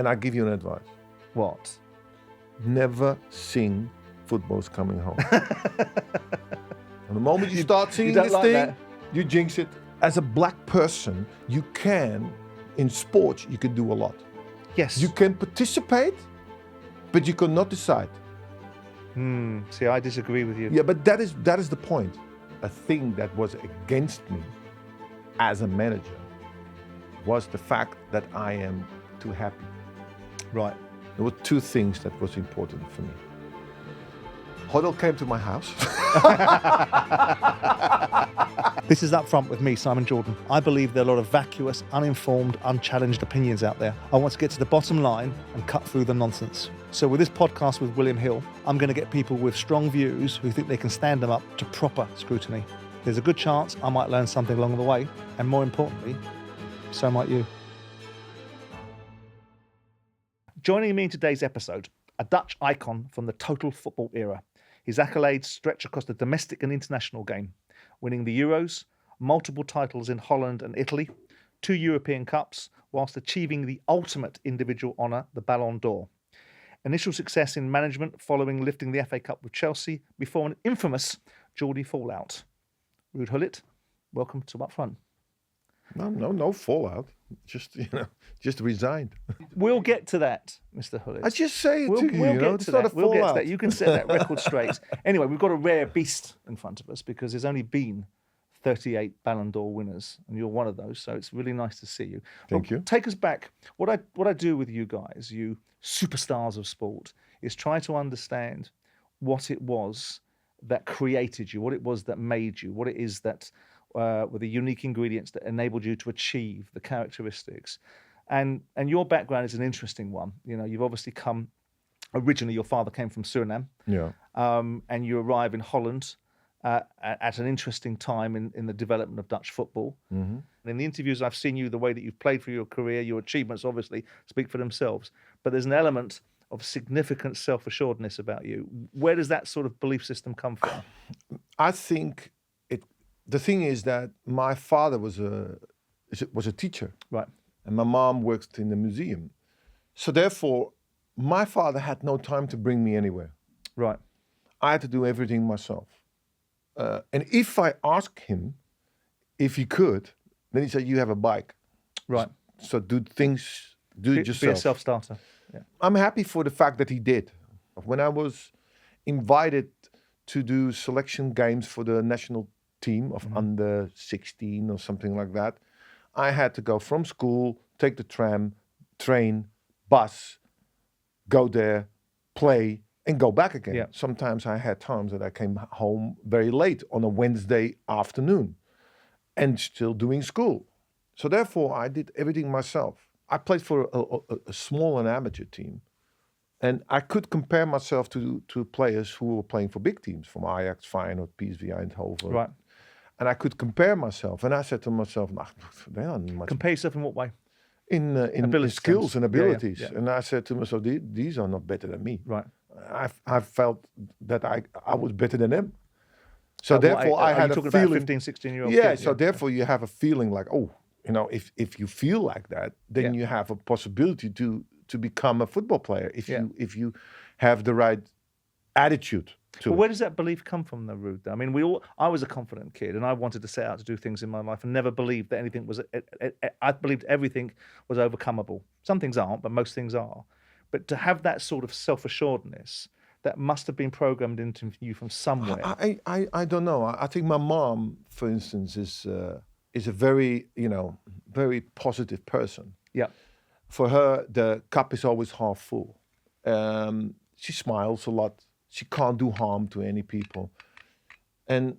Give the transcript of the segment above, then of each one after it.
And I give you an advice. What? Never sing football's coming home. From the moment you start singing don't this like thing, that? you jinx it. As a black person, you can, in sports, you can do a lot. Yes. You can participate, but you cannot decide. See, I disagree with you. Yeah, but that is the point. A thing that was against me as a manager was the fact that I am too happy. Right. There were two things that was important for me. Hoddle came to my house. This is Up Front with me, Simon Jordan. I believe there are a lot of vacuous, uninformed, unchallenged opinions out there. I want to get to the bottom line and cut through the nonsense. So with this podcast with William Hill, I'm going to get people with strong views who think they can stand them up to proper scrutiny. There's a good chance I might learn something along the way, and more importantly, so might you. Joining me in today's episode, a Dutch icon from the total football era. His accolades stretch across the domestic and international game, winning the Euros, multiple titles in Holland and Italy, 2 European Cups, whilst achieving the ultimate individual honour, the Ballon d'Or. Initial success in management following lifting the FA Cup with Chelsea before an infamous Geordie fallout. Ruud Gullit, welcome to Up Front. No fallout. Just resigned. We'll get to that, Mr. Gullit. I just say it We'll to you. get It's to not that. a We'll get to fallout. that. You can set that record straight. Anyway, we've got a rare beast in front of us because there's only been 38 Ballon d'Or winners, and you're one of those. So it's really nice to see you. Thank you. Take us back. What I do with you guys, you superstars of sport, is try to understand what it was that created you, what it was that made you, what it is that were the unique ingredients that enabled you to achieve the characteristics. And your background is an interesting one. You know, you've obviously come, originally your father came from Suriname. Yeah. And you arrive in Holland at an interesting time in the development of Dutch football. Mm-hmm. And in the interviews I've seen you, the way that you've played for your career, your achievements obviously speak for themselves. But there's an element of significant self-assuredness about you. Where does that sort of belief system come from? I think the thing is that my father was a teacher. Right. And my mom worked in the museum. So therefore, my father had no time to bring me anywhere. Right. I had to do everything myself. And if I asked him if he could, then he said, you have a bike. Right. So do it yourself. Be a self-starter. Yeah. I'm happy for the fact that he did. When I was invited to do selection games for the national team of under 16 or something like that, I had to go from school, take the tram, train, bus, go there, play, and go back again. Yeah. Sometimes I had times that I came home very late on a Wednesday afternoon and still doing school. So therefore, I did everything myself. I played for a small and amateur team. And I could compare myself to players who were playing for big teams, from Ajax, Feyenoord, PSV Eindhoven. Right. And I could compare myself. And I said to myself, nah, they aren't much. Compare yourself in what way? In skills and abilities. Yeah. And I said to myself, these are not better than me. Right. I felt that I was better than them. So therefore, I had a talking feeling. about 15, 16-year-old Yeah, kids? so therefore you have a feeling like, oh, you know, if you feel like that, then you have a possibility to become a football player if you have the right attitude to But it. where does that belief come from, though, Ruud? I mean, I was a confident kid, and I wanted to set out to do things in my life, and never believed that anything was. I believed everything was overcomeable. Some things aren't, but most things are. But to have that sort of self-assuredness, that must have been programmed into you from somewhere. I don't know. I think my mom, for instance, is a very very positive person. Yeah. For her, the cup is always half full. She smiles a lot. She can't do harm to any people, and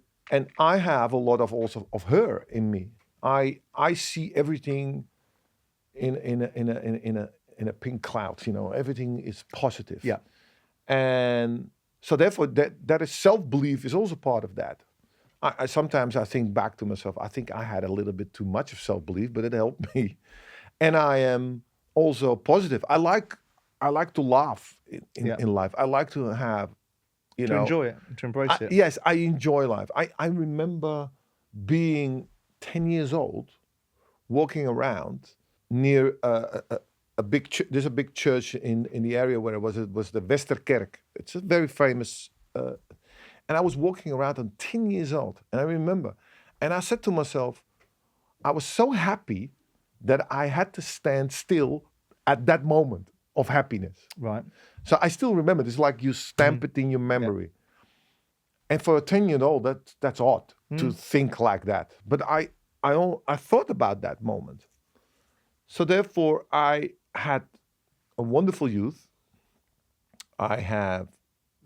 I have a lot of her in me. I see everything in a pink cloud. You know, everything is positive. Yeah, and so therefore that is self-belief is also part of that. I sometimes I think back to myself. I think I had a little bit too much of self-belief, but it helped me, and I am also positive. I like to laugh in life. I like to have. To enjoy it, to embrace it. Yes, I enjoy life. I remember being 10 years old, walking around near there's a big church in the area where I was. It was the Westerkerk. It's a very famous. And I was walking around. I'm 10 years old, and I remember. And I said to myself, I was so happy that I had to stand still at that moment of happiness. Right. So I still remember. It's like you stamp it in your memory. And for a 10-year-old, that's odd to think like that. But I thought about that moment. So therefore, I had a wonderful youth. I have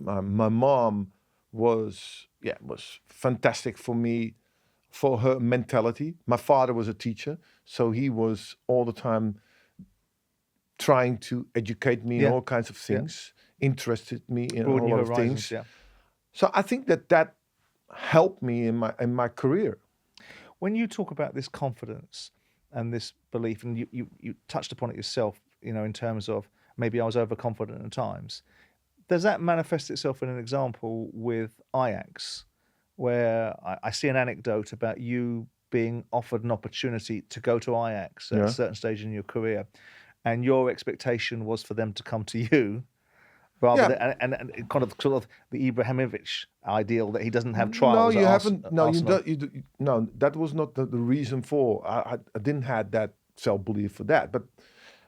my mom was fantastic for me, for her mentality. My father was a teacher, so he was all the time trying to educate me in all kinds of things, interested me in Broaden a your lot of horizons, things. yeah. So I think that helped me in my career. When you talk about this confidence and this belief, and you touched upon it yourself, in terms of maybe I was overconfident at times, does that manifest itself in an example with Ajax, where I see an anecdote about you being offered an opportunity to go to Ajax at a certain stage in your career, and your expectation was for them to come to you, rather than and kind of sort of the Ibrahimovic ideal that he doesn't have trials. No, you at haven't. No, Arsenal. No, that was not the reason for. I didn't have that self-belief for that. But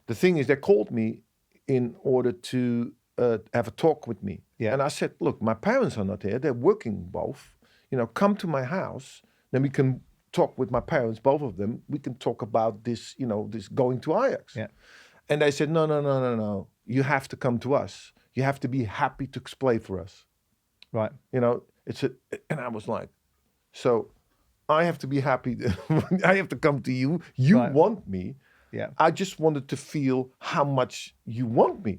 the thing is, they called me in order to have a talk with me. Yeah. And I said, look, my parents are not here. They're working both. Come to my house. Then we can talk with my parents, both of them. We can talk about this, this going to Ajax. Yeah. And they said, no. You have to come to us. You have to be happy to play for us. Right. And I was like, so I have to be happy. I have to come to you. You want me. Yeah. I just wanted to feel how much you want me.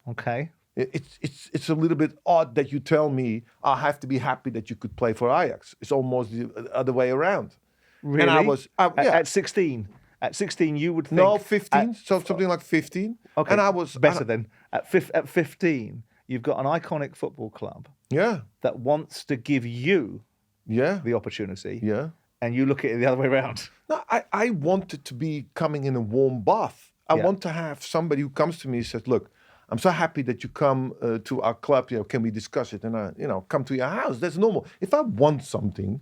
Okay. It's a little bit odd that you tell me I have to be happy that you could play for Ajax. It's almost the other way around. Really? And I was at 16. At 16, you would think. No, 15. Something like 15. Okay. And I was better then. At 15, you've got an iconic football club. Yeah. That wants to give you. Yeah. The opportunity. Yeah. And you look at it the other way around. No, I wanted to be coming in a warm bath. I want to have somebody who comes to me and says, look, I'm so happy that you come to our club. Can we discuss it? And I, come to your house. That's normal. If I want something,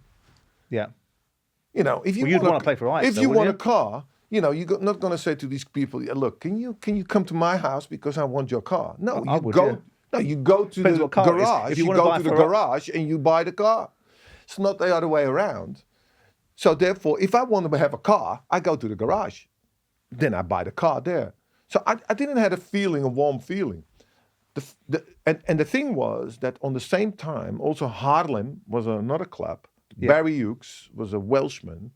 yeah, if you you'd want to play for Ajax. If you want a car, you're not going to say to these people, yeah, look, can you come to my house because I want your car? No, you go. No, you go to the garage. If you go to the garage and you buy the car. It's not the other way around. So therefore, if I want to have a car, I go to the garage. Then I buy the car there. So I didn't have a warm feeling. And the thing was that on the same time, also Haarlem was another club. Yeah. Barry Hughes was a Welshman.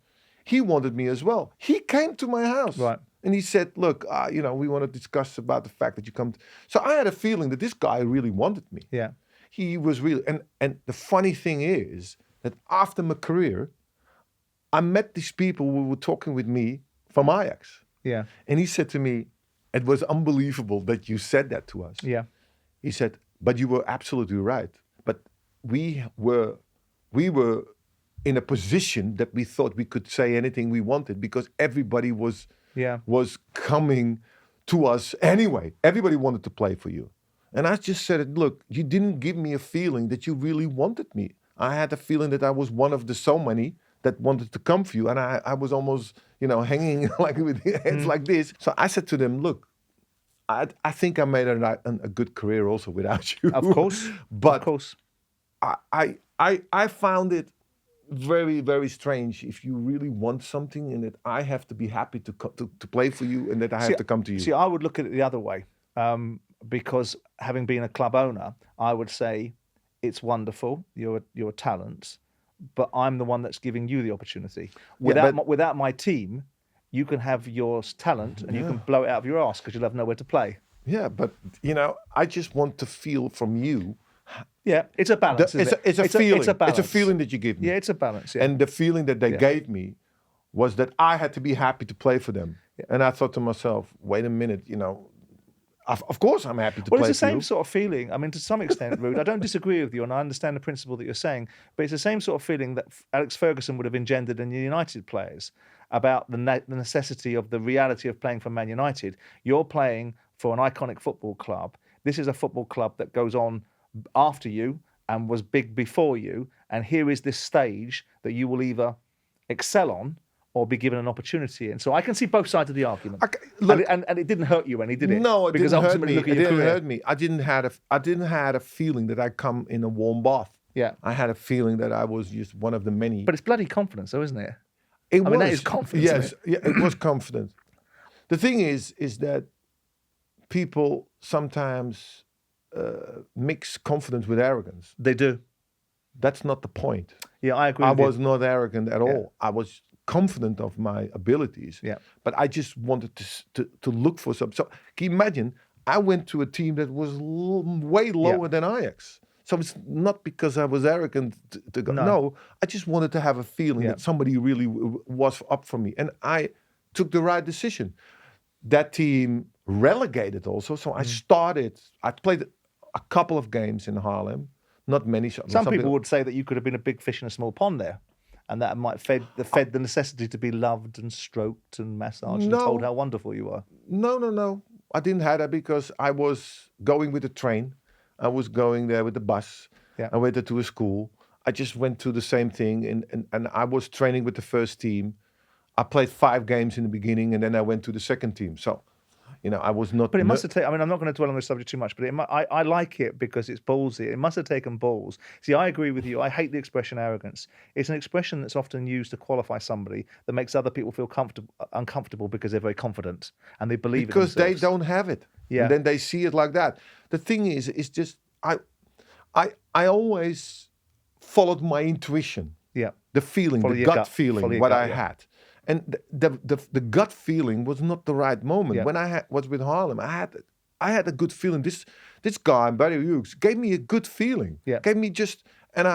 He wanted me as well. He came to my house. Right. And he said, look, we want to discuss about the fact that you come. So I had a feeling that this guy really wanted me. Yeah. He was really, and the funny thing is that after my career, I met these people who were talking with me from Ajax. Yeah. And he said to me, it was unbelievable that you said that to us. Yeah. He said, but you were absolutely right. But we were in a position that we thought we could say anything we wanted because everybody was coming to us anyway. Everybody wanted to play for you. And I just said, look, you didn't give me a feeling that you really wanted me. I had a feeling that I was one of the so many that wanted to come for you. And I was almost, hanging like with hands like this. So I said to them, look, I think I made a good career also without you. Of course. But of course. I found it very, very strange if you really want something and that I have to be happy to play for you and that I have to come to you. See, I would look at it the other way because having been a club owner, I would say it's wonderful, you're a talent, but I'm the one that's giving you the opportunity. Without my team, you can have your talent and you can blow it out of your ass because you'll have nowhere to play. Yeah, but I just want to feel from you. Yeah, it's a balance. It's a feeling. It's a balance. It's a feeling that you give me. Yeah, it's a balance. Yeah. And the feeling that they gave me was that I had to be happy to play for them. Yeah. And I thought to myself, wait a minute, of course I'm happy to play for you. Well, it's the same sort of feeling. I mean, to some extent, Ruud, I don't disagree with you and I understand the principle that you're saying, but it's the same sort of feeling that Alex Ferguson would have engendered in the United players. about the necessity of the reality of playing for Man United. You're playing for an iconic football club. This is a football club that goes on after you and was big before you. And here is this stage that you will either excel on or be given an opportunity in. So I can see both sides of the argument. Look, and it didn't hurt you any, did it? No, it because didn't hurt ultimately, me. look at It your didn't career. hurt me. I didn't have a feeling that I come in a warm bath. Yeah. I had a feeling that I was just one of the many. But it's bloody confidence, though, isn't it? It I mean, that is confidence, Yes, isn't yeah, it was confidence. The thing is that people sometimes mix confidence with arrogance. They do. That's not the point. Yeah, I agree I with you. was not arrogant at all. I was confident of my abilities. Yeah. But I just wanted to look for something. So can you imagine? I went to a team that was way lower than Ajax. So it's not because I was arrogant to go. No, I just wanted to have a feeling that somebody really was up for me. And I took the right decision. That team relegated also. So I played a couple of games in Haarlem. Not many. Some people would say that you could have been a big fish in a small pond there. And that might fed the necessity to be loved and stroked and massaged and told how wonderful you are. No. I didn't have that because I was going with the train. I was going there with the bus. Yeah. I went there to a school. I just went to the same thing. And I was training with the first team. I played 5 games in the beginning and then I went to the second team. So, I was not... But it must have taken... I mean, I'm not going to dwell on this subject too much, but I like it because it's ballsy. It must have taken balls. See, I agree with you. I hate the expression arrogance. It's an expression that's often used to qualify somebody that makes other people feel uncomfortable because they're very confident and they believe because in themselves. They don't have it. Yeah. And then they see it like that. The thing is, it's just... I always followed my intuition. Yeah. The feeling, the gut feeling, what I had. And the gut feeling was not the right moment. Yeah. When I was with Haarlem, I had a good feeling. This guy, Barry Hughes, gave me a good feeling. Yeah. Gave me just, and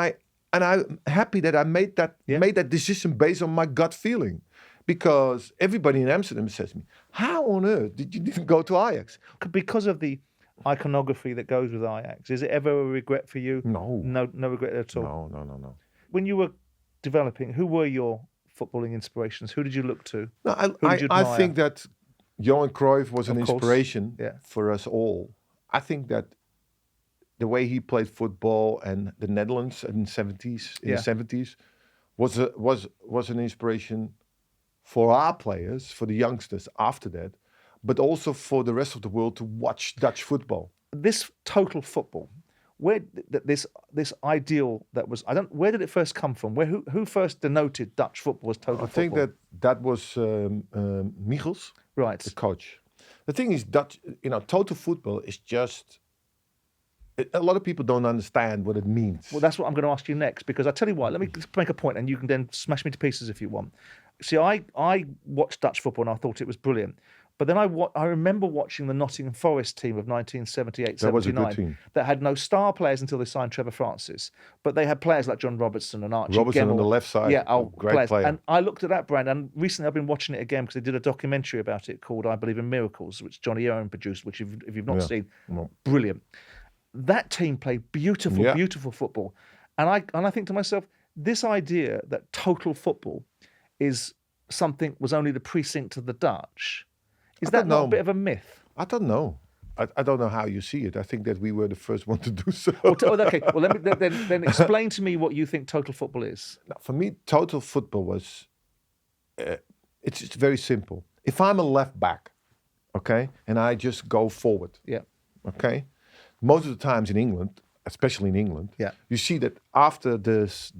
I'm happy that I made that decision based on my gut feeling, because everybody in Amsterdam says to me, "How on earth did you even go to Ajax?" Because of the iconography that goes with Ajax. Is it ever a regret for you? No. No regret at all. No. When you were developing, who were your footballing inspirations? Who did you look to? No, Who did you I admire? think that Johan Cruyff was an Of course. inspiration Yeah. for us all. I think that the way he played football and the Netherlands in the 70s was an inspiration for our players, for the youngsters after that, but also for the rest of the world to watch Dutch football. This total football, where this ideal that was, where did it first come from? Who first denoted Dutch football as total football? I think that was Michels, right. the coach. The thing is, Dutch, total football is just. A lot of people don't understand what it means. Well, that's what I'm going to ask you next, because I tell you what, let me just make a point and you can then smash me to pieces if you want. See, I watched Dutch football and I thought it was brilliant. But then I remember watching the Nottingham Forest team of 1978-79 That was a good team. that had no star players until they signed Trevor Francis. But they had players like John Robertson and Archie Robertson Gemmell. on the left side, Yeah, great players. player. And I looked at that brand, and recently I've been watching it again because they did a documentary about it called I Believe in Miracles, which Johnny Owen produced, which if you've not seen, brilliant. That team played beautiful football. And I think to myself, this idea that total football was only the precinct of the Dutch, is that not a bit of a myth? I don't know. I don't know how you see it. I think that we were the first one to do so. Okay, well, let me then explain to me what you think total football is. Now, for me, total football was, it's very simple. If I'm a left back, okay, and I just go forward, okay, most of the times in England, especially in England, you see that after this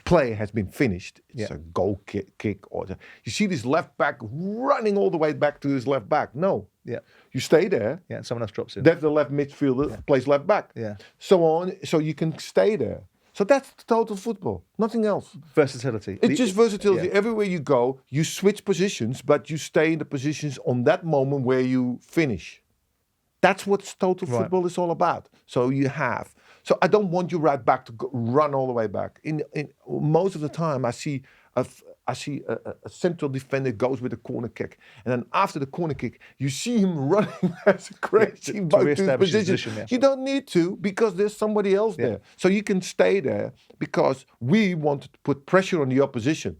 play has been finished, it's a goal kick or you see this left back running all the way back to his left back. No. Yeah. You stay there. Yeah, someone else drops in. Then the left midfielder plays left back. Yeah. So on, so you can stay there. So that's total football. Nothing else. Versatility. It's just versatility. Yeah. Everywhere you go, you switch positions, but you stay in the positions on that moment where you finish. That's what total football is all about. So I don't want you right back to run all the way back. In most of the time, I see a central defender goes with a corner kick, and then after the corner kick, you see him running as crazy to back to his reestablish his position. position, yeah. You don't need to, because there's somebody else there. So you can stay there because we want to put pressure on the opposition.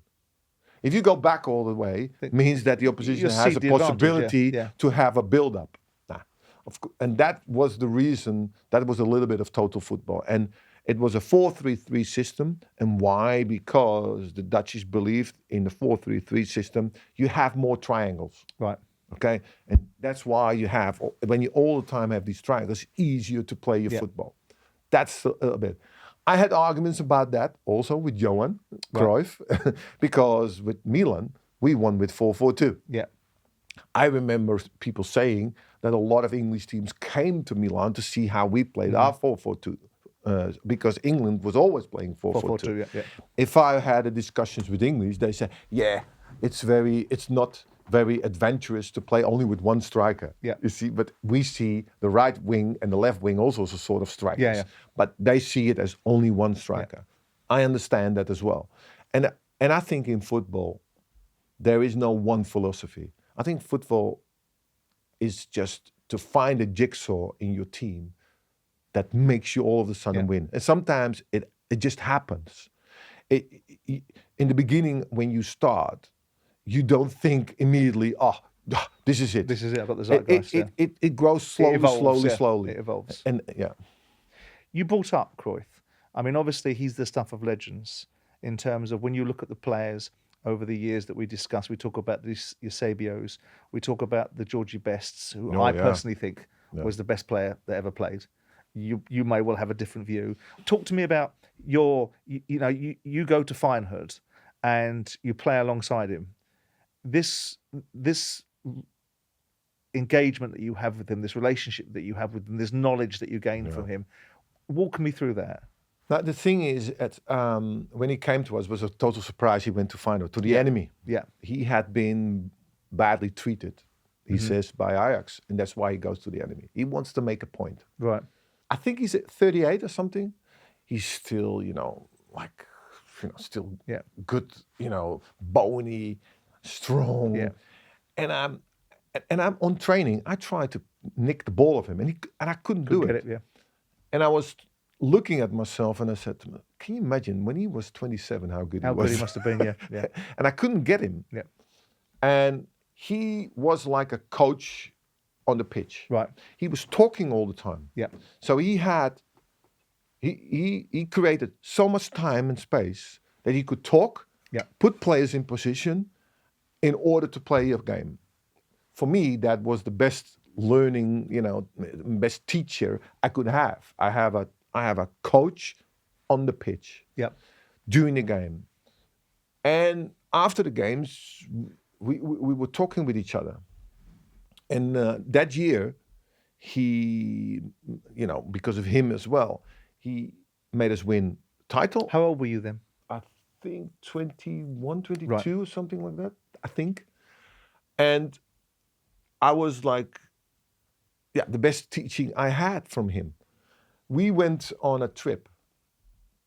If you go back all the way, it means that the opposition You has see a the advantage, possibility yeah. to have a build-up. And that was the reason, that was a little bit of total football. And it was a 4-3-3 system. And why? Because the Dutchies believed in the 4-3-3 system, you have more triangles. Right. Okay? And that's why you have, when you all the time have these triangles, it's easier to play your football. That's a bit. I had arguments about that also with Johan Cruyff, because with Milan, we won with 4-4-2. Yeah. I remember people saying that a lot of English teams came to Milan to see how we played our 4-4-2, because England was always playing 4-4-2. Yeah. If I had discussions with English, they say, it's not very adventurous to play only with one striker. Yeah. You see, but we see the right wing and the left wing also as a sort of strikers. Yeah. But they see it as only one striker. Yeah. I understand that as well. And I think in football, there is no one philosophy. I think football is just to find a jigsaw in your team that makes you all of a sudden win. And sometimes it just happens. In the beginning, when you start, you don't think immediately, this is it. This is it, I've got the zeitgeist. It grows slowly, It evolves, slowly. It evolves. And You brought up Cruyff. I mean, obviously, he's the stuff of legends in terms of when you look at the players over the years that we discuss. We talk about these Eusebios. We talk about the Georgie Bests, who I personally think was the best player that ever played. You may well have a different view. Talk to me about you go to Feyenoord and you play alongside him. This engagement that you have with him, this relationship that you have with him, this knowledge that you gain from him. Walk me through that. Now, the thing is, when he came to us, it was a total surprise. He went to Feyenoord, to the enemy. Yeah. He had been badly treated, he says, by Ajax, and that's why he goes to the enemy. He wants to make a point. Right. I think he's at 38 or something. He's still, still good, bony, strong. Yeah. And I'm on training. I tried to nick the ball of him, and I couldn't do it. And I was looking at myself, and I said to him, "Can you imagine when he was 27, how good he was?" How good he must have been, yeah. And I couldn't get him. Yeah. And he was like a coach on the pitch. Right. He was talking all the time. Yeah. So he created so much time and space that he could talk, put players in position in order to play a game. For me, that was the best learning, best teacher I could have. I have a coach on the pitch during the game. And after the games, we were talking with each other. And that year, he, because of him as well, he made us win title. How old were you then? I think 21, 22 or something like that, I think. And I was like, the best teaching I had from him. We went on a trip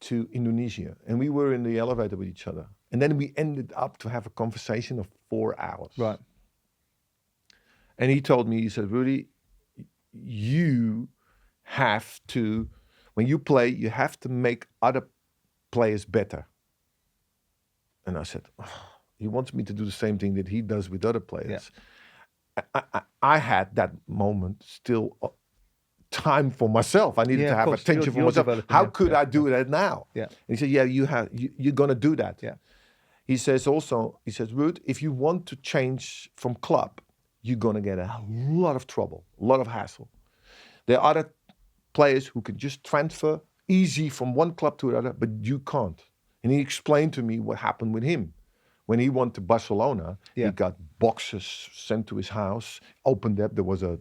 to Indonesia, and we were in the elevator with each other. And then we ended up to have a conversation of 4 hours. Right. And he told me, he said, "Rudy, you have to, when you play, you have to make other players better." And I said, he wants me to do the same thing that he does with other players. Yeah. I had that moment still time for myself. I needed to have attention for myself. How could I do that now? Yeah. And he said, you're going to do that. Yeah. He says, Ruud, if you want to change from club, you're going to get a lot of trouble, a lot of hassle. There are other players who can just transfer easy from one club to another, but you can't. And he explained to me what happened with him. When he went to Barcelona, he got boxes sent to his house, opened up, there was a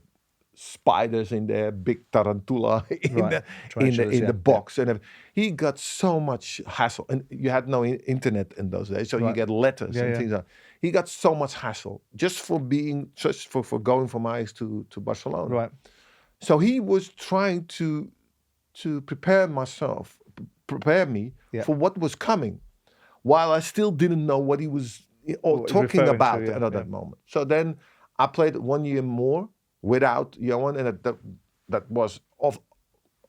spiders in there, big tarantula in the box. And he got so much hassle. And you had no internet in those days, so you get letters and things like that. He got so much hassle just for going from Ajax to Barcelona. Right. So he was trying to prepare me for what was coming, while I still didn't know what he was talking about at that moment. So then I played 1 year more without Johan, and that was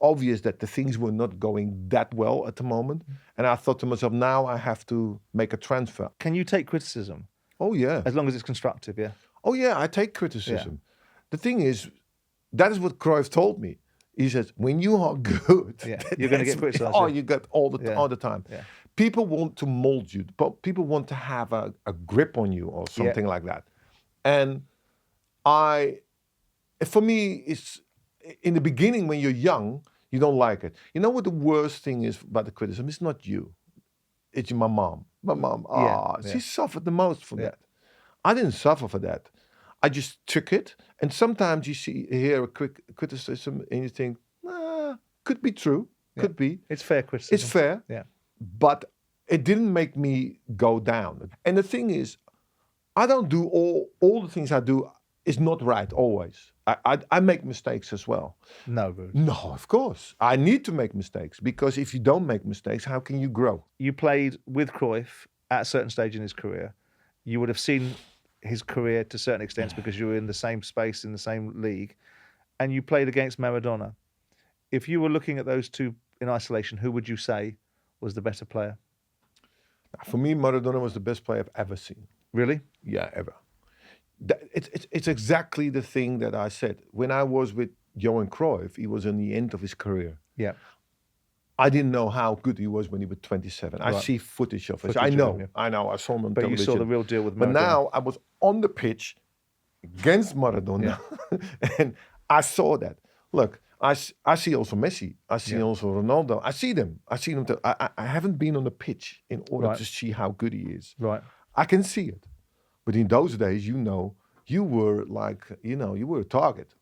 obvious that the things were not going that well at the moment. And I thought to myself, now I have to make a transfer. Can you take criticism Oh, yeah. as long as it's constructive? Yeah. Oh, yeah, I take criticism. The thing is, that is what Cruyff told me. He says, when you are good, you're going to get criticised. Oh, you get all the time. Yeah. People want to mold you. People want to have a grip on you or something like that. And for me, it's in the beginning when you're young, you don't like it. You know what the worst thing is about the criticism? It's not you. It's my mom. My mom, she suffered the most from that. I didn't suffer for that. I just took it. And sometimes you hear a quick criticism and you think, could be true. Could be. It's fair criticism. It's fair. Yeah. But it didn't make me go down. And the thing is, I don't do all the things I do is not right always. I make mistakes as well. No, Ruud. No, of course. I need to make mistakes because if you don't make mistakes, how can you grow? You played with Cruyff at a certain stage in his career. You would have seen his career to certain extents because you were in the same space, in the same league, and you played against Maradona. If you were looking at those two in isolation, who would you say was the better player? For me, Maradona was the best player I've ever seen. Really? Yeah, ever. It's exactly the thing that I said. When I was with Johan Cruyff, he was in the end of his career. Yeah. I didn't know how good he was when he was 27. Right. I see footage of it. I know. I saw him on television. But you saw the real deal with Maradona. But now I was on the pitch against Maradona, and I saw that. Look, I see also Messi. I see also Ronaldo. I see them. I haven't been on the pitch in order to see how good he is. Right. I can see it. But in those days, you were like, you were a target.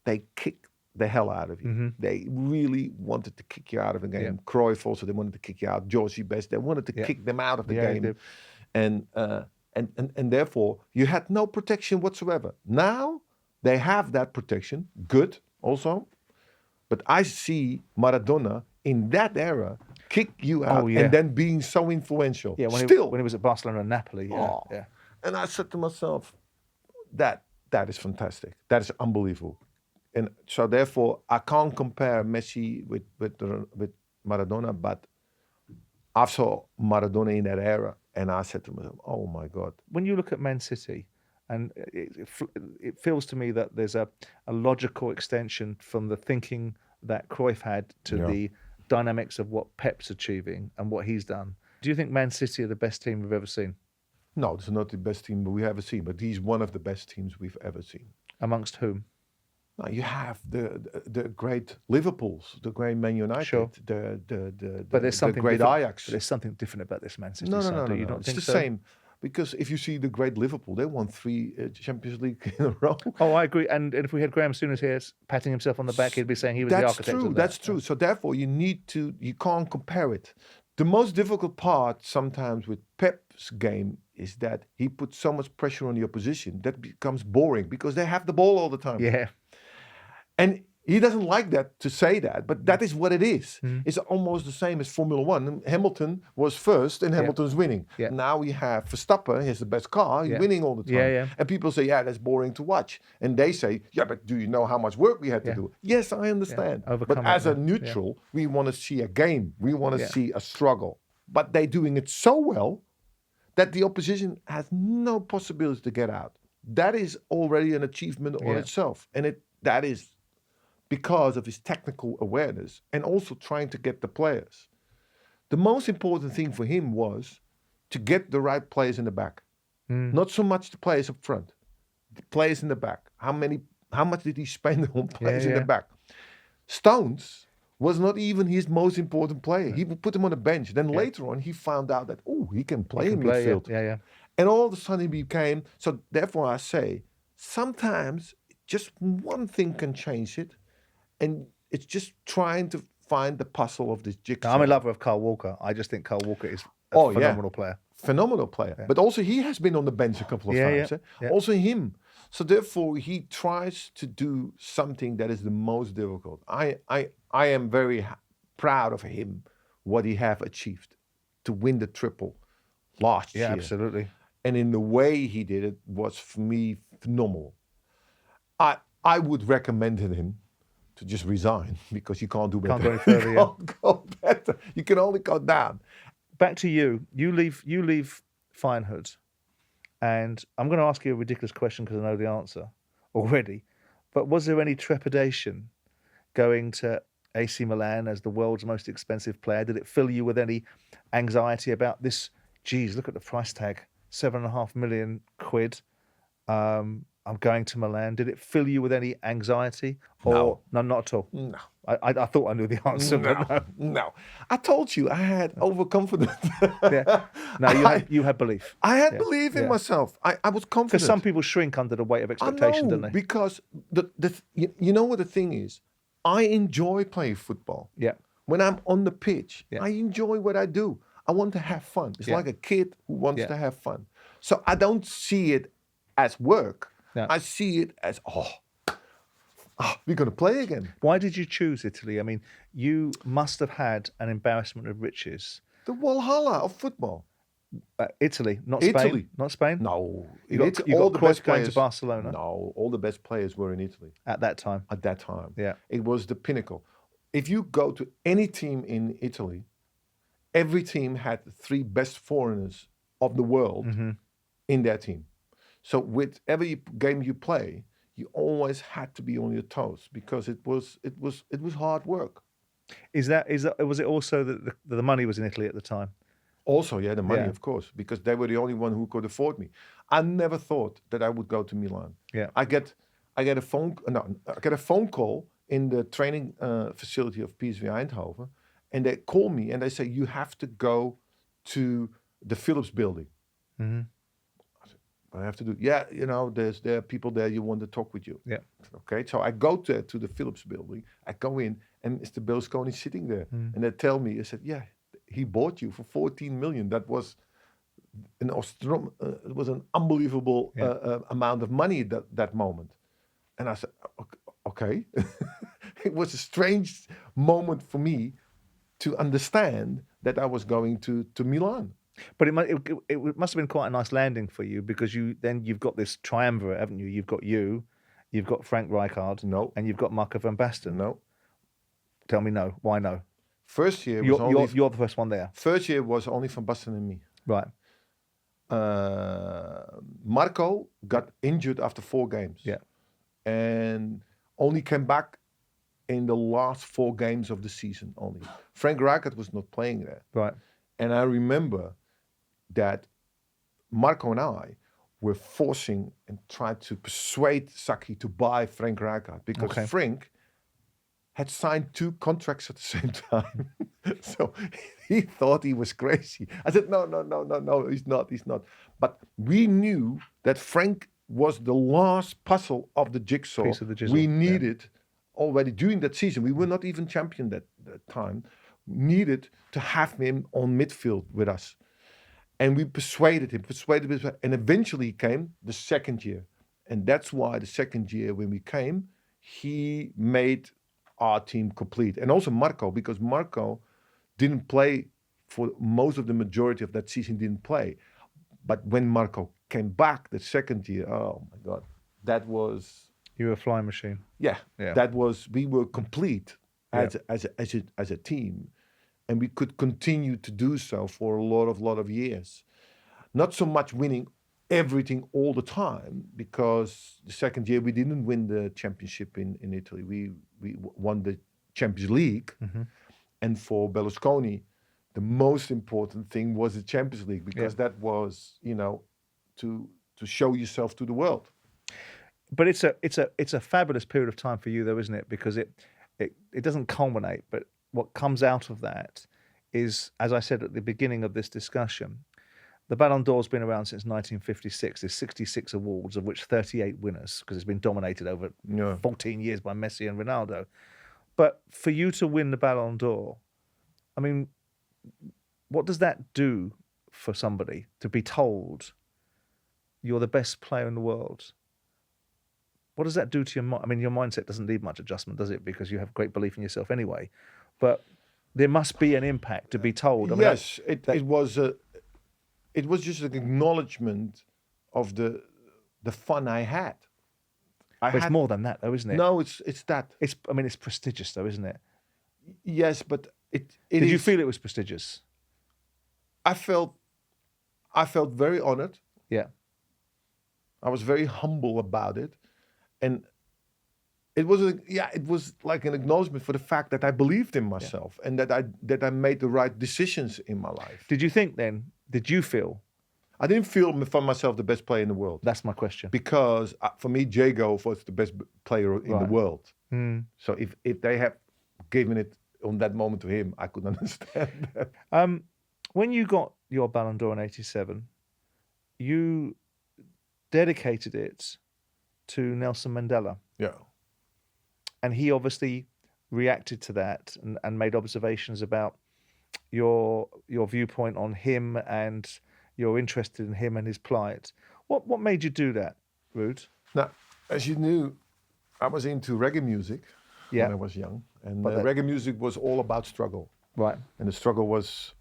They kicked the hell out of you. Mm-hmm. They really wanted to kick you out of the game. Yeah. Cruyff also, they wanted to kick you out. Georgie Best, they wanted to kick them out of the game. And therefore, you had no protection whatsoever. Now, they have that protection. Good, also. But I see Maradona in that era kick you out and then being so influential. Yeah, when he was at Barcelona and Napoli. Yeah. And I said to myself, that is fantastic. That is unbelievable. And so therefore, I can't compare Messi with Maradona, but I saw Maradona in that era, and I said to myself, oh my God. When you look at Man City, and it feels to me that there's a logical extension from the thinking that Cruyff had to the dynamics of what Pep's achieving and what he's done. Do you think Man City are the best team we've ever seen? No, it's not the best team we've ever seen, but he's one of the best teams we've ever seen. Amongst whom? Now you have the great Liverpools, the great Man United, the great Ajax. But there's something different about this Man City. No. You don't it's think the so? Same. Because if you see the great Liverpool, they won 3 Champions League in a row. Oh, I agree. And if we had Graham Souness here patting himself on the back, he'd be saying he was the architect of that. That's true. So therefore, you can't compare it. The most difficult part sometimes with Pep's game is that he puts so much pressure on the opposition that becomes boring because they have the ball all the time. Yeah. And he doesn't like that to say that, but that is what it is. Mm. It's almost the same as Formula One. Hamilton was first and Hamilton's winning. Yeah. Now we have Verstappen, he has the best car, he's winning all the time. Yeah. And people say, that's boring to watch. And they say, but do you know how much work we had to do? Yes, I understand. But as a neutral, we want to see a game. We want to see a struggle. But they're doing it so well that the opposition has no possibility to get out. That is already an achievement on itself. And that is because of his technical awareness and also trying to get the players. The most important thing for him was to get the right players in the back. Not so much the players up front, the players in the back. How much did he spend on players in the back? Stones was not even his most important player. He would put him on the bench. Then later on, he found out that, he can play in midfield. Yeah. And all of a sudden he became, so therefore I say, sometimes just one thing can change it. And it's just trying to find the puzzle of this jigsaw. I'm a lover of Kyle Walker. I just think Kyle Walker is a phenomenal player. Phenomenal player. Yeah. But also he has been on the bench a couple of times. Yeah. Also him. So therefore he tries to do something that is the most difficult. I am very proud of him, what he have achieved to win the triple last year. Yeah, absolutely. And in the way he did it was for me phenomenal. I would recommend him to just resign because you can't do better. Can't go any further, You yeah. can't go better. You can only go down. Back to you. You leave Finehood, and I'm going to ask you a ridiculous question because I know the answer already. But was there any trepidation going to AC Milan as the world's most expensive player? Did it fill you with any anxiety about this? Geez, look at the price tag, £7.5 million. I'm going to Milan. Did it fill you with any anxiety? Or no, not at all. No. I thought I knew the answer, but no. No. I told you I had overconfidence. Yeah. No, you had belief. I had belief in myself. I was confident. Because some people shrink under the weight of expectation, don't they? Because you know what the thing is? I enjoy playing football. Yeah. When I'm on the pitch, Yeah. I enjoy what I do. I want to have fun. It's Yeah. like a kid who wants Yeah. to have fun. So I don't see it as work. No. I see it as, we're going to play again. Why did you choose Italy? I mean, you must have had an embarrassment of riches. The Walhalla of football. Italy, not Spain. Italy. Not Spain? No. You got Cruyff going to Barcelona No, all the best players were in Italy at that time. at that time. Yeah. It was the pinnacle. If you go to any team in Italy, every team had the 3 best foreigners of the world in their team. So with every game you play, you always had to be on your toes because it was hard work. Was it also that the money was in Italy at the time? Also, yeah, the money, Yeah. of course, because they were the only one who could afford me. I never thought that I would go to Milan. Yeah. I get a phone call in the training facility of PSV Eindhoven, and they call me and they say you have to go to the Philips building. Mm-hmm. I have to do. Yeah, there are people there you want to talk with you. Yeah. Okay, so I go to the Philips building. I go in, and Mr. Berlusconi sitting there, and they tell me, I said, yeah, he bought you for 14 million. That was it was an unbelievable amount of money that moment. And I said, okay. It was a strange moment for me to understand that I was going to Milan. But it must have been quite a nice landing for you because you've got this triumvirate, haven't you? You've got Frank Rijkaard, No. and you've got Marco van Basten. No. Tell me no. Why no? First year was You're the first one there, First year was only Van Basten and me. right? Marco got injured after 4 games. Yeah. And only came back in the last 4 games of the season only. Frank Rijkaard was not playing there. Right. And I remember that Marco and I were forcing and trying to persuade Saki to buy Frank Rijkaard because Okay. Frank had signed 2 contracts at the same time. So he thought he was crazy. I said, no, he's not. But we knew that Frank was the last puzzle of the jigsaw Piece of the jigsaw, we yeah. needed already during that season. We were not even champion that time. Needed to have him on midfield with us. And we persuaded him, and eventually he came the second year. And that's why the second year when we came, he made our team complete. And also Marco, because Marco didn't play for most of the majority of that season, didn't play. But when Marco came back the second year, oh my God, that was... You were a flying machine. Yeah, Yeah. that was, we were complete as a team. And we could continue to do so for a lot of years. Not so much winning everything all the time, because the second year we didn't win the championship in Italy. We won the Champions League. Mm-hmm. And for Berlusconi, the most important thing was the Champions League, because that was, to show yourself to the world. But it's a fabulous period of time for you, though, isn't it? Because it doesn't culminate, but what comes out of that is, as I said at the beginning of this discussion, the Ballon d'Or's been around since 1956. There's 66 awards, of which 38 winners, because it's been dominated over 14 years by Messi and Ronaldo. But for you to win the Ballon d'Or, I mean, what does that do for somebody to be told you're the best player in the world? What does that do to your mind? I mean, your mindset doesn't need much adjustment, does it? Because you have great belief in yourself anyway. But there must be an impact to be told. I mean, yes, it was just an acknowledgement of the fun I had. But it's more than that, though, isn't it? No, it's that. It's prestigious, though, isn't it? Yes, but it Did you is- feel it was prestigious? I felt very honored. Yeah. I was very humble about it, and it was like an acknowledgement for the fact that I believed in myself and that I made the right decisions in my life. Did you think then? Did you feel? I didn't feel for myself the best player in the world That's my question. because for me, Jago was the best player in the Right. world. Hmm. So if they have given it on that moment to him, I could understand that. When you got your Ballon d'Or in '87, you dedicated it to Nelson Mandela. Yeah. And he obviously reacted to that and made observations about your viewpoint on him and you're interested in him and his plight. What made you do that, Ruud? Now, as you knew, I was into reggae music Yeah. when I was young, and But that- reggae music was all about struggle, Right. and the struggle was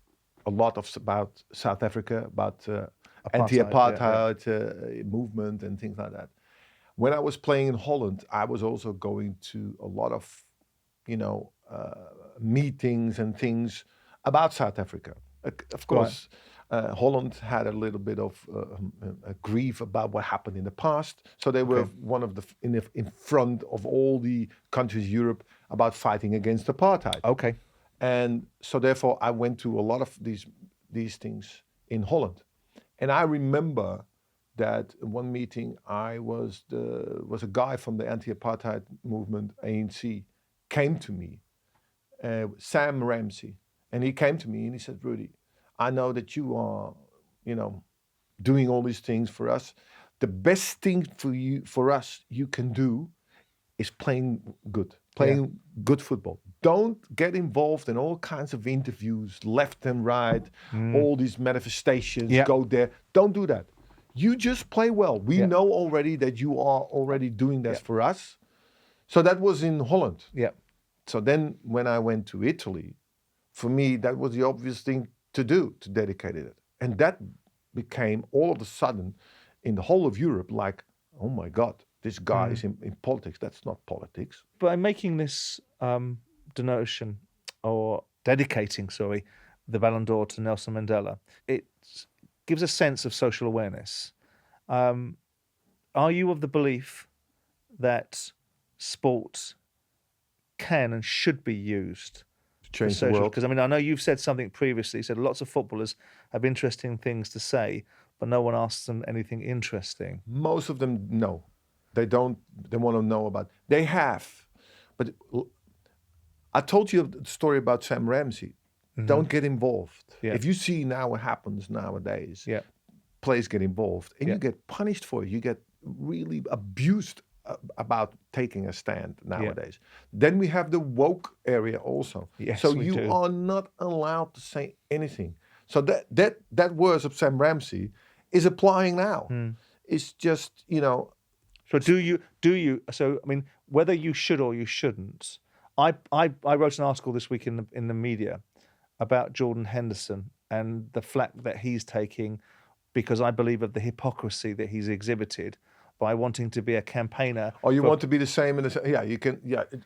a lot about South Africa, about Apartheid, anti-apartheid movement and things like that. When I was playing in Holland, I was also going to a lot of, meetings and things about South Africa. Of course, Holland had a little bit of a grief about what happened in the past, so they were one of in front of all the countries in Europe about fighting against apartheid. Okay. And so therefore I went to a lot of these things in Holland. And I remember that in one meeting I was a guy from the anti-apartheid movement, ANC, came to me, Sam Ramsey, and he came to me and he said, Rudy, I know that you are, doing all these things for us. The best thing for us you can do is playing good football. Don't get involved in all kinds of interviews, left and right, all these manifestations, go there. Don't do that. You just play well. We know already that you are already doing this for us. So that was in Holland. Yeah. So then when I went to Italy, for me, that was the obvious thing to do, to dedicate it. And that became all of a sudden in the whole of Europe like, oh my God, this guy is in politics. That's not politics. By making this denotion or dedicating, the Ballon d'Or to Nelson Mandela, it gives a sense of social awareness. Are you of the belief that sport can and should be used Change the world. Because I know you've said something previously. You said lots of footballers have interesting things to say, but no one asks them anything interesting. Most of them, no. They don't. They want to know about. They have, but I told you the story about Sam Ramsey. Don't get involved. Yeah. If you see now what happens nowadays, Yeah. players get involved and you get punished for it. You get really abused about taking a stand nowadays. Then we have the woke area also. Yes, so we you do. are not allowed to say anything. So that words of Sam Ramsey is applying now. It's just, So do you? So I mean, whether you should or you shouldn't. I wrote an article this week in the media about Jordan Henderson and the flack that he's taking because I believe of the hypocrisy that he's exhibited by wanting to be a campaigner. Or you want to be the same in the you can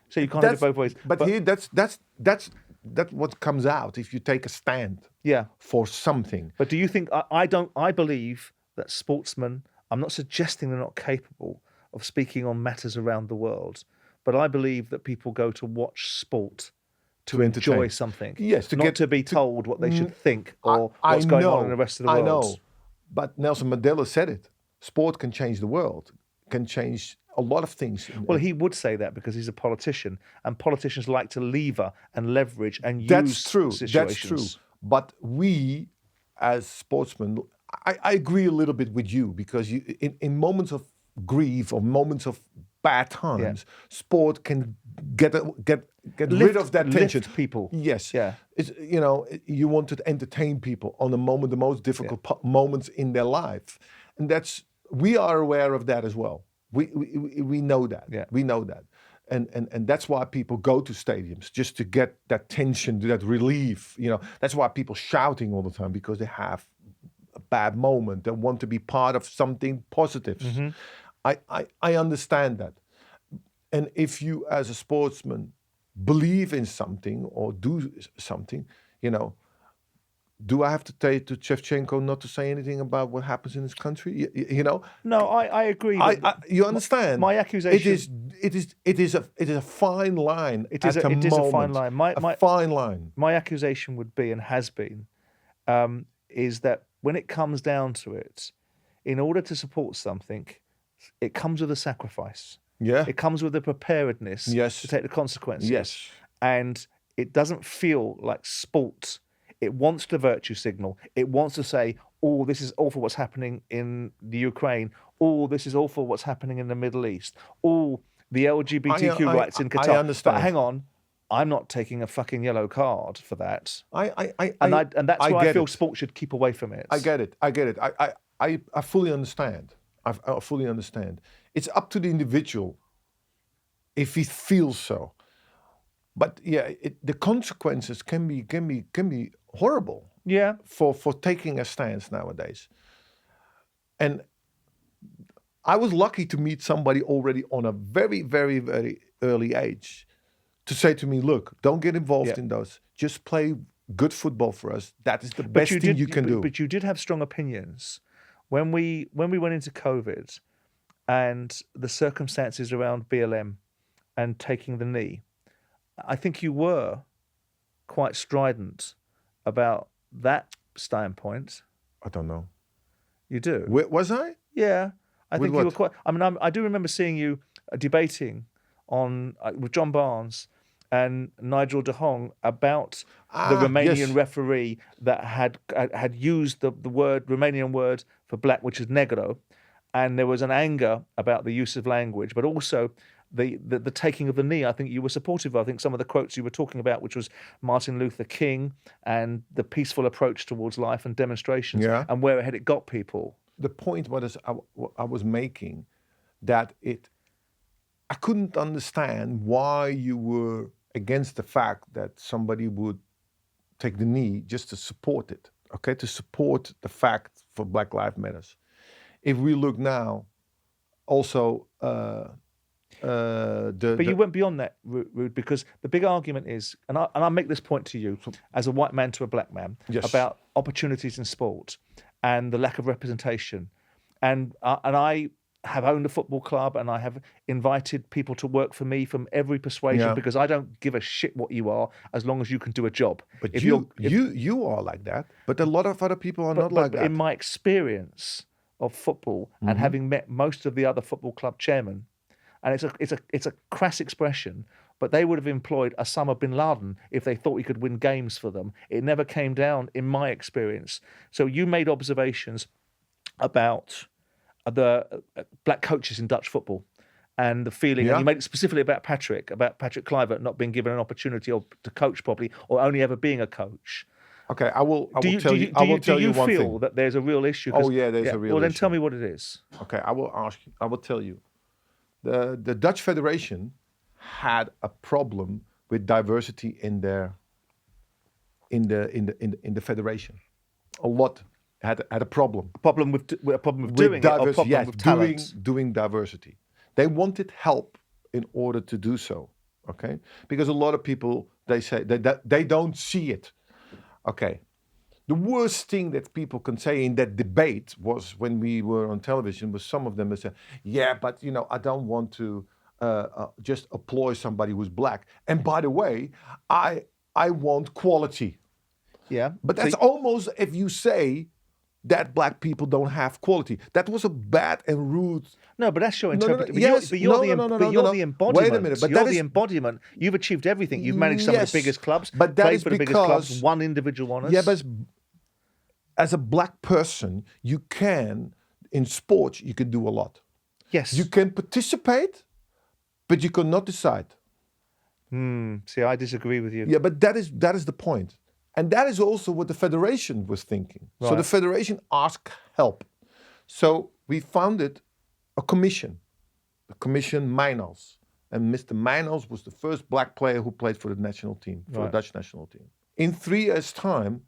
So you can't have it both ways. But here that's what comes out if you take a stand Yeah. for something. But do you think I believe that sportsmen, I'm not suggesting they're not capable of speaking on matters around the world, but I believe that people go to watch sport to enjoy entertain. something. Yes, not to be told what they should think or what's going on in the rest of the world. I know. But Nelson Mandela said it. Sport can change the world, can change a lot of things. Well, he would say that because he's a politician, and politicians like to lever and leverage and use That's true. situations. That's true. But we, as sportsmen, I agree a little bit with you because in moments of grief or moments of bad times, sport can get rid of that tension. Lift people. Yes. Yeah. It's you want to entertain people on the most difficult moments in their life, and we are aware of that as well. We know that. Yeah. We know that. And that's why people go to stadiums, just to get that tension, that relief. That's why people shouting all the time, because they have a bad moment. They want to be part of something positive. I understand that. And if you, as a sportsman, believe in something or do something, do I have to tell to Shevchenko not to say anything about what happens in his country? No, I agree. You understand? My accusation. It is a fine line. It is a fine line. A fine line. My accusation would be, and has been, is that when it comes down to it, in order to support something, it comes with a sacrifice. Yeah. It comes with a preparedness to take the consequences. Yes. And it doesn't feel like sport. It wants the virtue signal. It wants to say, oh, this is awful what's happening in the Ukraine. Oh, this is awful what's happening in the Middle East. Oh, the LGBTQ rights in Qatar. I understand. But hang on, I'm not taking a fucking yellow card for that. And that's why I feel sport should keep away from it. I get it. I fully understand. I fully understand. It's up to the individual if he feels so. But yeah, the consequences can be horrible. Yeah. For taking a stance nowadays. And I was lucky to meet somebody already on a very, very, very early age to say to me, look, don't get involved in those. Just play good football for us. That is the best thing you can do. But you did have strong opinions when we went into COVID and the circumstances around BLM and taking the knee. I think you were quite strident about that standpoint. I don't know. You do? Was I? Yeah. I think what? you were quite... I mean, I do remember seeing you debating with John Barnes and Nigel de Jong about the Romanian referee that had used the Romanian word for black, which is negro, and there was an anger about the use of language, but also the taking of the knee. I think you were supportive of. I think some of the quotes you were talking about, which was Martin Luther King and the peaceful approach towards life and demonstrations, and where had it got people. The point I was making, that I couldn't understand why you were against the fact that somebody would take the knee just to support it, okay? To support the fact for Black Lives Matters. If we look now, also... But you went beyond that, Ruud, because the big argument is, and I make this point to you as a white man to a black man, about opportunities in sport and the lack of representation. And I have owned a football club, and I have invited people to work for me from every persuasion, because I don't give a shit what you are as long as you can do a job. But you are like that, but a lot of other people are not like that. In my experience of football and having met most of the other football club chairmen, and it's a crass expression, but they would have employed Osama bin Laden if they thought he could win games for them. It never came down in my experience. So you made observations about the black coaches in Dutch football and the feeling, and you made it specifically about Patrick Kluivert not being given an opportunity to coach properly, or only ever being a coach. Okay, I will tell you one thing. Do you feel that there's a real issue? Oh yeah, there's a real issue. Well, then tell me what it is. Okay, I will tell you. The Dutch Federation had a problem with diversity in the federation. A lot had a problem. A problem with doing it, or a problem with talent? Doing diversity. They wanted help in order to do so. Okay, because a lot of people, they say that they don't see it. Okay. The worst thing that people can say in that debate was when we were on television, was some of them that said, yeah, but I don't want to just employ somebody who's black. And by the way, I want quality. Yeah. But that's almost if you say that black people don't have quality. That was a bad and rude... No, but that's your interpretation. You're the embodiment. Wait a minute. But you're the embodiment. You've achieved everything. You've managed some of the biggest clubs, but played for the biggest clubs, won individual honours. Yeah, but as a black person, you can, in sports, you can do a lot. Yes. You can participate, but you cannot decide. See, I disagree with you. Yeah, but that is the point. And that is also what the federation was thinking. Right. So the federation asked help. So we founded a commission, the Commission Mijnals. And Mr. Mijnals was the first black player who played for the national team, for the Dutch national team. In 3 years' time,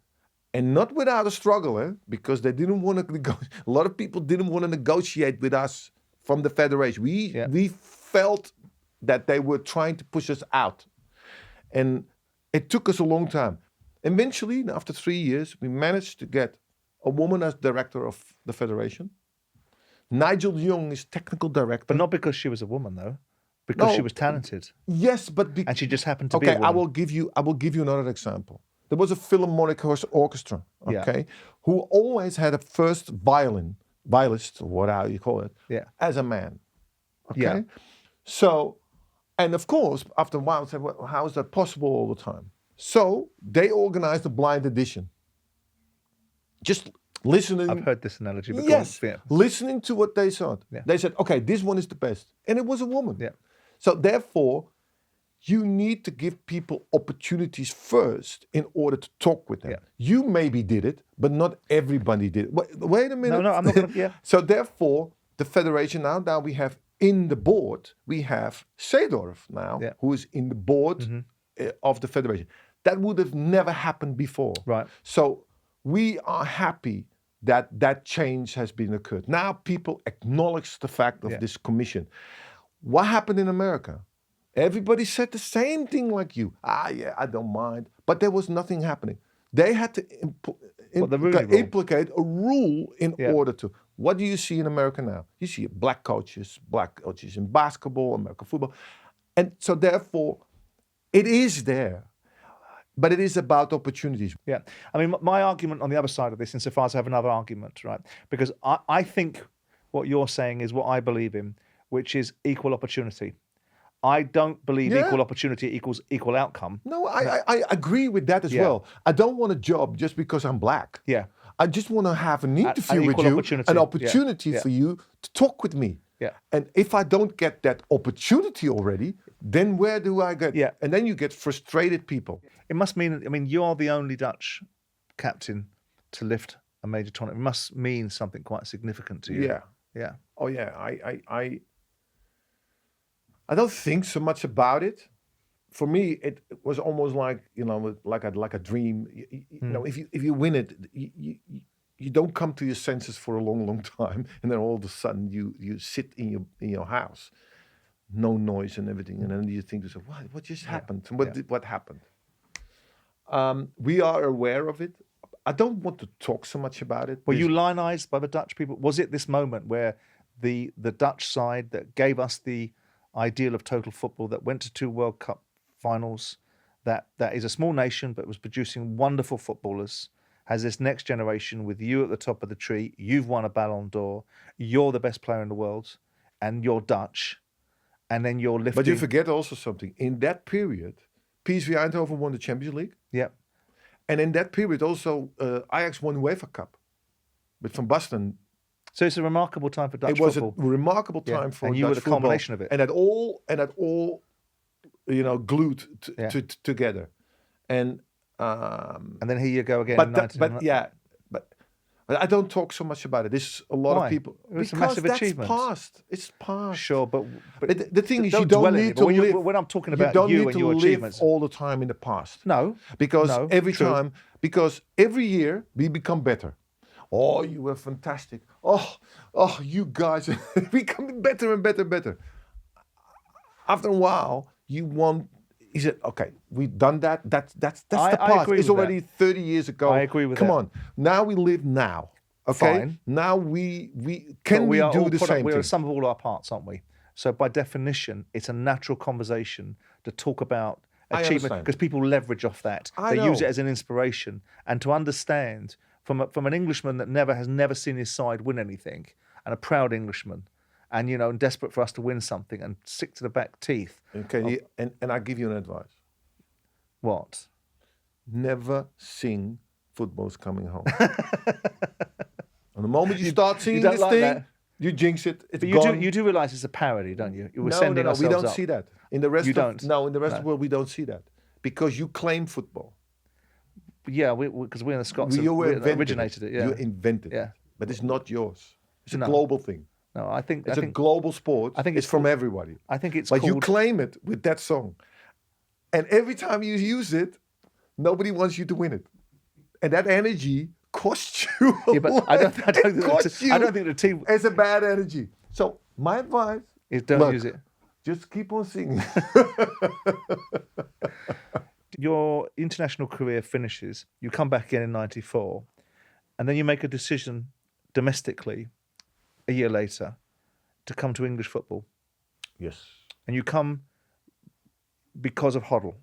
and not without a struggle, because they didn't want to negotiate. A lot of people didn't want to negotiate with us from the federation. We felt that they were trying to push us out. And it took us a long time. Eventually, after 3 years, we managed to get a woman as director of the federation. Nigel de Jong is technical director. But not because she was a woman, though. Because she was talented. Yes, but... and she just happened to be a woman. I will give you another example. There was a Philharmonic orchestra, who always had a first violist, or whatever you call it, as a man. Okay? Yeah. So, and of course, after a while, I said, well, how is that possible all the time? So, they organized a blind audition. Just listening. I've heard this analogy before. Yes, listening to what they said. Yeah. They said, okay, this one is the best. And it was a woman. Yeah. So therefore, you need to give people opportunities first in order to talk with them. Yeah. You maybe did it, but not everybody did it. Wait a minute. No, I'm not going to, So therefore, the federation now we have in the board, we have Seedorf now, who is in the board of the federation. That would have never happened before. Right. So we are happy that change has been occurred. Now people acknowledge the fact of this commission. What happened in America? Everybody said the same thing like you. I don't mind. But there was nothing happening. They had to implicate a rule in order to. What do you see in America now? You see black coaches in basketball, American football. And so therefore, it is there. But it is about opportunities. Yeah. I mean, my argument on the other side of this, insofar as I have another argument, right? Because I think what you're saying is what I believe in, which is equal opportunity. I don't believe equal opportunity equals equal outcome. No, I agree with that as well. I don't want a job just because I'm black. Yeah. I just want to have an interview with you, an opportunity for you to talk with me. Yeah. And if I don't get that opportunity already, then where do I get? Yeah. And then you get frustrated people. It must mean, I mean, you are the only Dutch captain to lift a major tournament. It must mean something quite significant to you. Yeah. Yeah. Oh yeah. I don't think so much about it. For me, it was almost like, you know, like a dream. You know, if you win it, you don't come to your senses for a long time, and then all of a sudden you sit in your house, no noise and everything, and then you think to yourself, what just happened? What happened? We are aware of it. I don't want to talk so much about it. Were you lionized by the Dutch people? Was it this moment where the Dutch side that gave us the ideal of total football, that went to 2 World Cup finals, that is a small nation but was producing wonderful footballers, has this next generation with you at the top of the tree, you've won a Ballon d'Or, you're the best player in the world, and you're Dutch, and then you're lifting... But you forget also something. In that period, PSV Eindhoven won the Champions League. Yeah. And in that period also, Ajax won UEFA Cup. But Van Basten... So it's a remarkable time for Dutch football. It was a remarkable time for Dutch football. And you were the culmination of it. And that all, you know, glued together. And then here you go again. But I don't talk so much about it. There's a lot of people. It's a massive achievement. Past. It's past. Sure, but the thing is, you don't need to live. When I'm talking about you and your achievements, all the time in the past. No, because every year we become better. Oh, you were fantastic. Oh, you guys becoming better and better and better. After a while, you want. He said, "Okay, we've done that. That's the past. It's already 30 years ago. I agree with that. Come on, now we live now. Okay, fine. Now we do the same thing. We're a sum of all our parts, aren't we? So by definition, it's a natural conversation to talk about achievement because people leverage off that. They use it as an inspiration, and to understand from an Englishman that has never seen his side win anything, and a proud Englishman. And, you know, and desperate for us to win something and sick to the back teeth. Okay, and I give you an advice. What? Never sing Football's Coming Home. On the moment you start singing this thing, you jinx it. It's gone. You do realise it's a parody, don't you? No, we don't see that. In the rest in the rest of the world, we don't see that. Because you claim football. Yeah, because we're in the Scots. We originated it. Yeah. You invented it. But it's not yours. It's a global thing. No, I think it's a global sport. I think it's from everybody. I think it's. But you claim it with that song, and every time you use it, nobody wants you to win it, and that energy costs you. Yeah, but I don't think the team. It's a bad energy. So my advice is don't use it. Just keep on singing. Your international career finishes. You come back again in '94, and then you make a decision domestically a year later to come to English football. Yes. And you come because of Hoddle.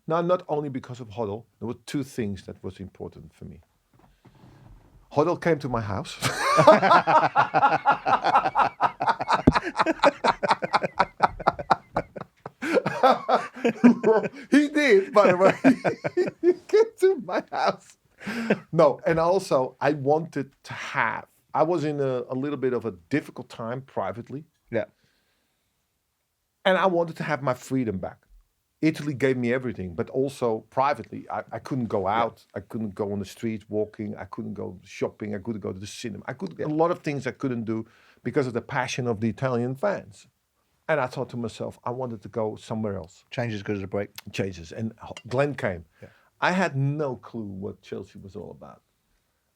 No, not only because of Hoddle. There were two things that was important for me. Hoddle came to my house. He did, by the way. He came to my house. No, and also I wanted to have. I was in a little bit of a difficult time privately. Yeah. And I wanted to have my freedom back. Italy gave me everything, but also privately, I couldn't go out. I couldn't go on the streets walking. I couldn't go shopping. I couldn't go to the cinema. A lot of things I couldn't do because of the passion of the Italian fans. And I thought to myself, I wanted to go somewhere else. Change as good as a break. Changes. And Glenn came. Yeah. I had no clue what Chelsea was all about.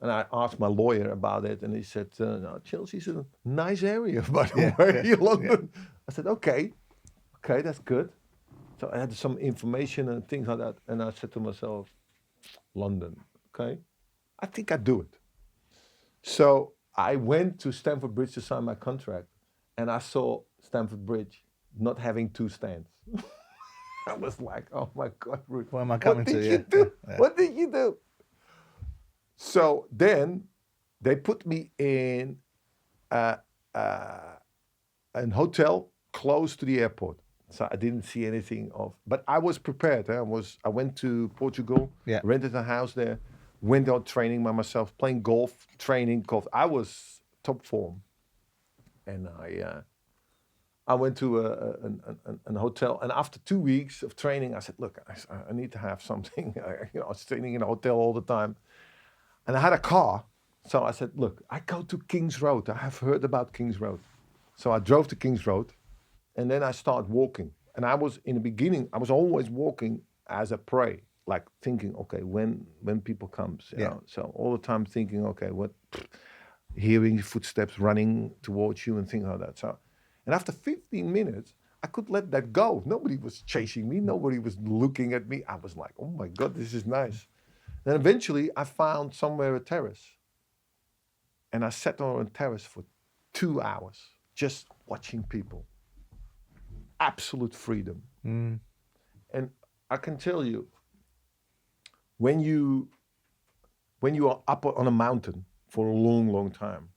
And I asked my lawyer about it, and he said, no, Chelsea's a nice area, by the way, London. Yeah. I said, okay, that's good. So I had some information and things like that. And I said to myself, London, okay, I think I do it. So I went to Stamford Bridge to sign my contract, and I saw Stamford Bridge not having two stands. I was like, oh my God, Ruud, what am I coming to? What did you do? Yeah. What did you do? So then they put me in a hotel close to the airport. So I didn't see anything of, but I was prepared. I went to Portugal, rented a house there, went out training by myself, playing golf, training golf. I was top form, and I went to a hotel. And after 2 weeks of training, I said, "Look, I need to have something." I was training in a hotel all the time, and I had a car. So I said, "Look, I go to King's Road. I have heard about King's Road." So I drove to King's Road. And then I started walking. And I was, in the beginning, I was always walking as a prey, like thinking, okay, when people comes, you know. So all the time thinking, okay, hearing footsteps running towards you and things like that. So, and after 15 minutes, I could let that go. Nobody was chasing me. Nobody was looking at me. I was like, oh my God, this is nice. Then eventually I found somewhere a terrace. And I sat on a terrace for 2 hours, just watching people. Absolute freedom. And I can tell you, when you are up on a mountain for a long, long time,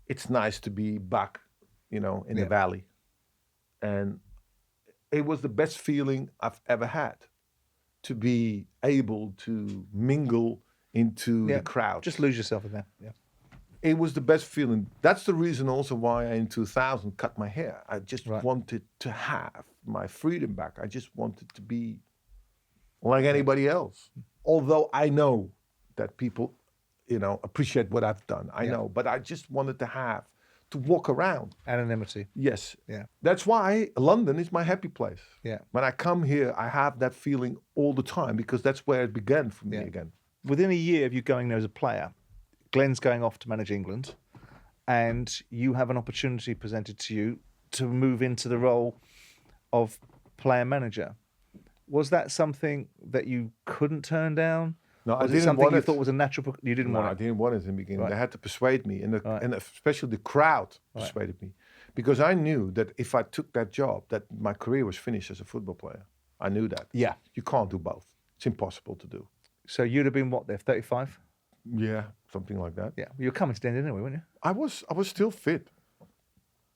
it's nice to be back, in the valley. And it was the best feeling I've ever had, to be able to mingle into the crowd. Just lose yourself in there. Yeah. It was the best feeling. That's the reason also why I, in 2000, cut my hair. I just wanted to have my freedom back. I just wanted to be like anybody else. Although I know that people, appreciate what I've done. I know. But I just wanted to walk around. Anonymity. Yes. Yeah. That's why London is my happy place. Yeah. When I come here, I have that feeling all the time, because that's where it began for me again. Within a year of you going there as a player, Glenn's going off to manage England, and you have an opportunity presented to you to move into the role of player manager. Was that something that you couldn't turn down? No, I was didn't it something want you it. thought was a natural? You didn't want it. I didn't want it in the beginning. Right. They had to persuade me, and especially the crowd persuaded me, because I knew that if I took that job, that my career was finished as a football player. I knew that. Yeah, you can't do both. It's impossible to do. So you'd have been what there, 35? Yeah, something like that. Yeah, you were coming to the end anyway, weren't you? I was still fit.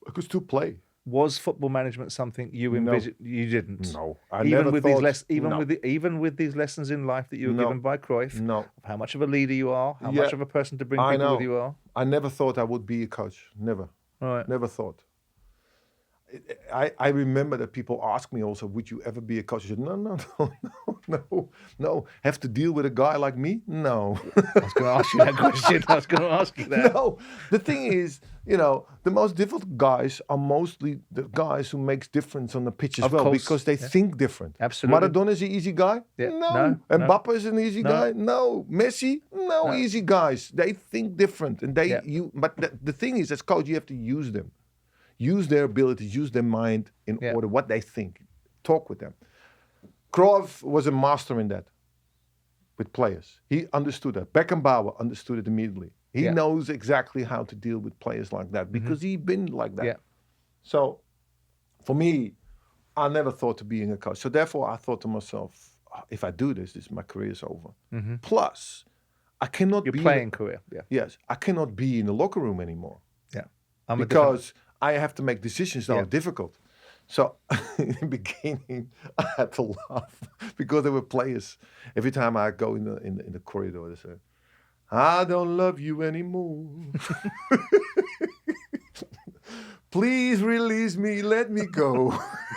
I could still play. Was football management something you envisioned? No. You didn't. No, even with these lessons in life that you were given by Cruyff. No. Of how much of a leader you are, how much of a person to bring people with you are. I never thought I would be a coach. Never. Right. Never thought. I remember that people ask me also, would you ever be a coach? I said, no. Have to deal with a guy like me? No. I was going to ask you that question. No. The thing is, the most difficult guys are mostly the guys who makes difference on the pitch as well, because they think different. Absolutely. Maradona is an easy guy? Yeah. No. Mbappe is an easy guy? No. Messi? No. Easy guys. They think different. And but the thing is, as coach, you have to use them. use their abilities, use their mind in Yeah. order what they think. Talk with them. Cruyff was a master in that with players. He understood that. Beckenbauer understood it immediately. He Yeah. knows exactly how to deal with players like that because he's been like that. Yeah. So for me, I never thought of being a coach. So therefore, I thought to myself, if I do this, my career is over. Plus, I cannot Your be playing career. Yeah. Yes, I cannot be in the locker room anymore Yeah. I'm a different- because I have to make decisions that Yeah. are difficult. So in the beginning, I had to laugh because there were players. Every time I go in the corridor, they say, "I don't love you anymore. Please release me, let me go."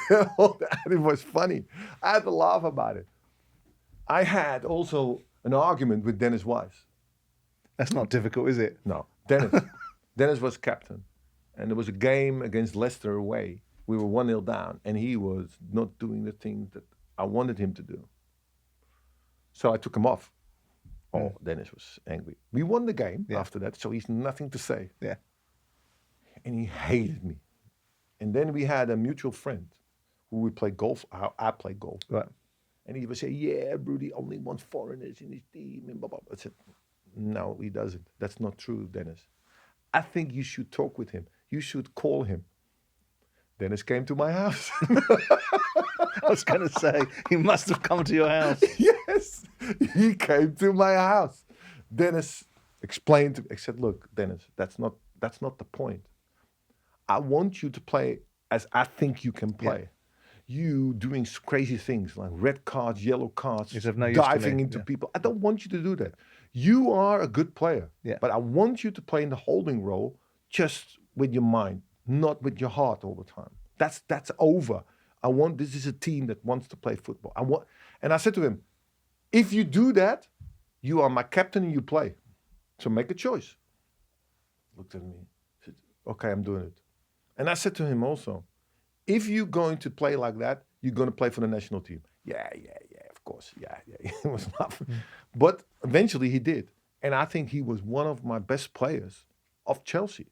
It was funny. I had to laugh about it. I had also an argument with Dennis Wise. That's not difficult, is it? No, Dennis. Dennis was captain. And there was a game against Leicester away. We were 1-0 down, and he was not doing the things that I wanted him to do. So I took him off. Oh, Dennis was angry. We won the game after that, so he's nothing to say. Yeah. And he hated me. And then we had a mutual friend who we played golf. I played golf. Right. And he would say, "Yeah, Rudy only wants foreigners in his team." And blah, blah, blah. I said, "No, he doesn't. That's not true, Dennis. I think you should talk with him. You should call him." Dennis came to my house. I was going to say, he must have come to your house. Yes, he came to my house. Dennis explained to me. I said, "Look, Dennis, that's not the point. I want you to play as I think you can play. You doing crazy things like red cards, yellow cards, It's of no use to diving me. into Yeah. people. I don't want you to do that. You are a good player, Yeah. but I want you to play in the holding role just with your mind, not with your heart all the time. That's over. This is a team that wants to play football. And I said to him, if you do that, you are my captain and you play. So make a choice." Looked at me, said, "Okay, I'm doing it." And I said to him also, if you're going to play like that, you're going to play for the national team. Yeah, of course. Yeah. He was laughing. But eventually he did. And I think he was one of my best players of Chelsea.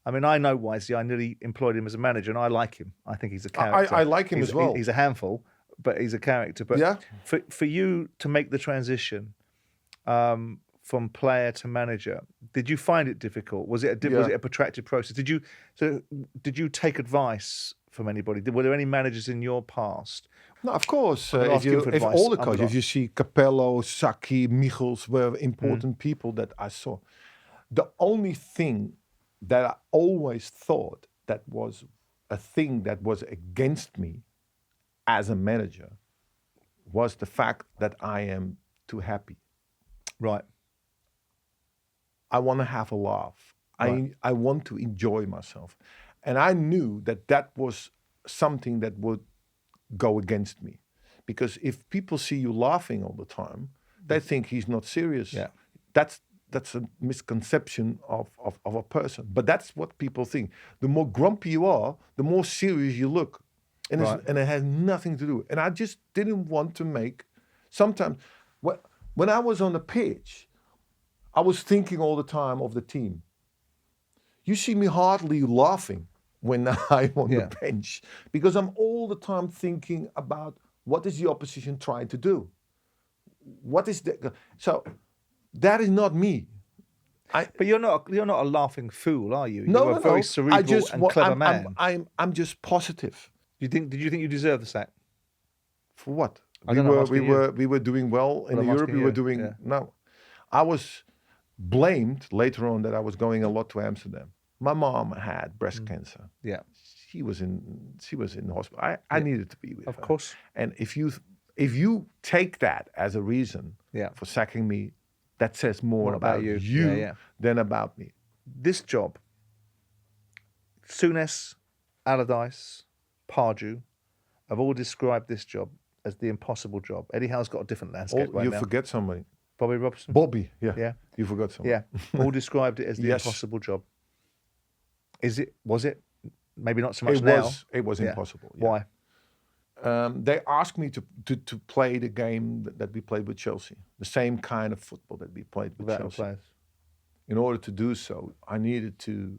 I mean, I know Wisey. I nearly employed him as a manager, and I like him. I think he's a character. I like him as well. He's a handful, but he's a character. But Yeah. for you to make the transition from player to manager, did you find it difficult? Was it a protracted process? Did you take advice from anybody? Were there any managers in your past? No, of course. I'm asking for If advice. all the I'm coaches, not. if you see Capello, Sacchi, Michels were important people that I saw. The only thing that I always thought that was a thing that was against me as a manager was the fact that I am too happy. Right. I want to have a laugh. Right. I want to enjoy myself. And I knew that was something that would go against me. Because if people see you laughing all the time, they think he's not serious. Yeah. That's a misconception of a person. But that's what people think. The more grumpy you are, the more serious you look. And, Right. and it has nothing to do. And I just didn't want to make... Sometimes, when I was on the pitch, I was thinking all the time of the team. You see me hardly laughing when I'm on the bench because I'm all the time thinking about what is the opposition trying to do. So that is not me. But you're not a laughing fool, are you? No, you're a very cerebral and clever man. I'm just positive. Did you think you deserve the sack? For what? I don't know, I'm asking We were doing well in I'm Europe. asking We you, were doing yeah. no. I was blamed later on that I was going a lot to Amsterdam. My mom had breast cancer. Yeah. She was in the hospital. I needed to be with her. Of course. And if you take that as a reason for sacking me, that says more about you than about me. This job, Souness, Allardyce, Pardew, have all described this job as the impossible job. Eddie Howe's got a different landscape right You now. forget somebody. Bobby Robson? Bobby, yeah. Yeah. You forgot somebody. Yeah. All described it as the Yes. impossible job. Was it? Maybe not so much now. It was Yeah. impossible. Yeah. Why? They asked me to play the game that we played with Chelsea, the same kind of football that we played with Without the Chelsea. players. In order to do so, I needed to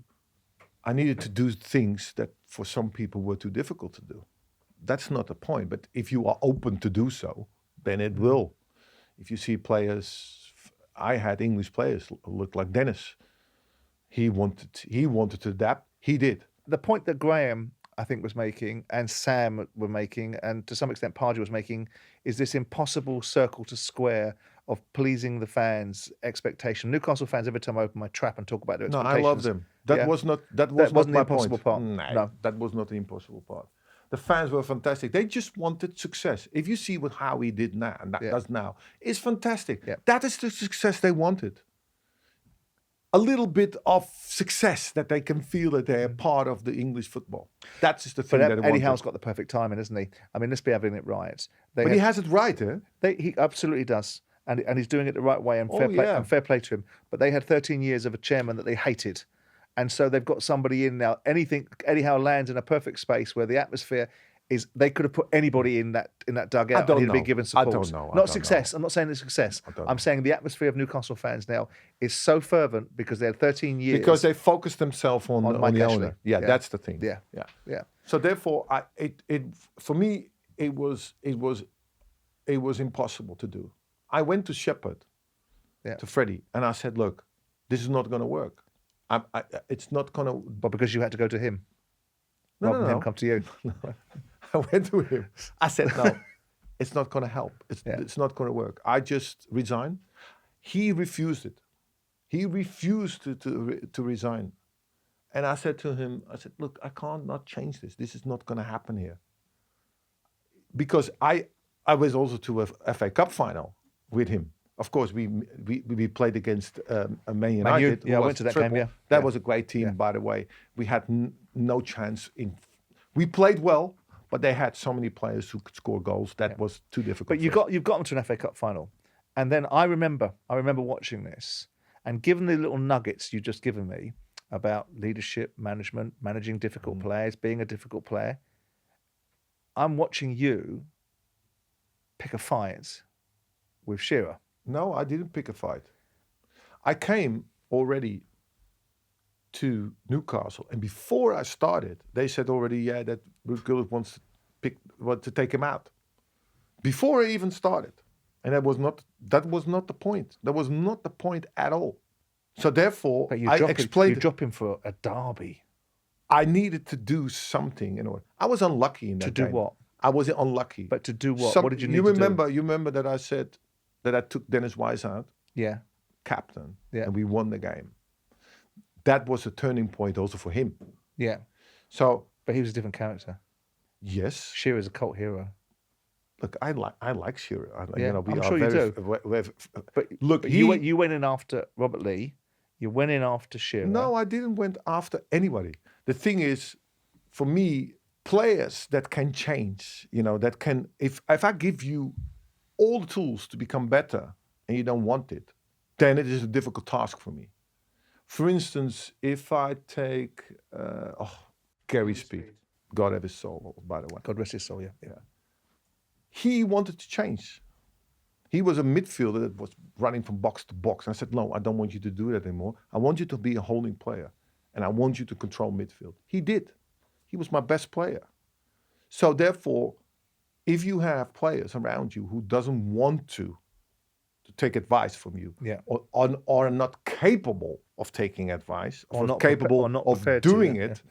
I needed to do things that for some people were too difficult to do. That's not the point. But if you are open to do so, then it will. If you see players, I had English players look like Dennis. He wanted to adapt. He did. The point that Graham, I think, was making, and Sam were making, and to some extent Pardew was making, is this impossible circle to square of pleasing the fans' expectation. Newcastle fans, every time I open my trap and talk about their No, expectations. I love them. That was not wasn't my the impossible point. part. No, that was not the impossible part. The fans were fantastic. They just wanted success. If you see how he did now and does now, it's fantastic. Yeah. That is the success they wanted. A little bit of success that they can feel that they're part of the English football. That's just the thing that they Eddie wanted. Howe's got the perfect timing, isn't he? I mean, let's be having it right. But he has it right, eh? He absolutely does. And he's doing it the right way, and fair play to him. But they had 13 years of a chairman that they hated. And so they've got somebody in now. Eddie Howe lands in a perfect space where the atmosphere is. They could have put anybody in that dugout and he'd be given support. I don't know. Not success. I'm not saying it's success. I'm saying the atmosphere of Newcastle fans now is so fervent because they had 13 years. Because they focused themselves on the owner. Yeah, that's the thing. Yeah. So therefore, for me, it was impossible to do. I went to Shepherd, to Freddie, and I said, "Look, this is not going to work. It's not going to." But because you had to go to him, No. him come to you. I went to him. I said, "No, it's not going to help. It's not going to work. I just resign." He refused it. He refused to resign, and I said to him, "I said, look, I can't not change this. This is not going to happen here." Because I was also to a FA Cup final with him. Of course, we played against Man United. I went to that game. Yeah, that was a great team, by the way. We had no chance in. We played well, but they had so many players who could score goals. That was too difficult. But you've got them to an FA Cup final, and then I remember watching this, and given the little nuggets you've just given me about leadership, management, managing difficult players, being a difficult player, I'm watching you pick a fight with Shearer. No, I didn't pick a fight. I came already to Newcastle, and before I started, they said already, that Ruud Gullit wants to take him out. Before I even started, and that was not the point. That was not the point at all. So therefore, you drop him for a derby. I needed to do something in order. I was unlucky in that game. To do what? I was unlucky. But to do what? What did you need to do? You remember that I said that I took Dennis Wise out? Yeah. Captain. Yeah. And we won the game. That was a turning point also for him. Yeah. So. But he was a different character. Yes. Shearer's a cult hero. Look, I like Shearer. I'm sure you do. But look, you went in after Robert Lee. You went in after Shearer. No, I didn't went after anybody. The thing is, for me, players that can change, that can, if I give you all the tools to become better and you don't want it, then it is a difficult task for me. For instance, if I take Gary Speed, God have his soul, by the way. God rest his soul, yeah. He wanted to change. He was a midfielder that was running from box to box. And I said, no, I don't want you to do that anymore. I want you to be a holding player. And I want you to control midfield. He did. He was my best player. So therefore, if you have players around you who doesn't want to take advice from you, or are not capable of taking advice, or not capable of doing it,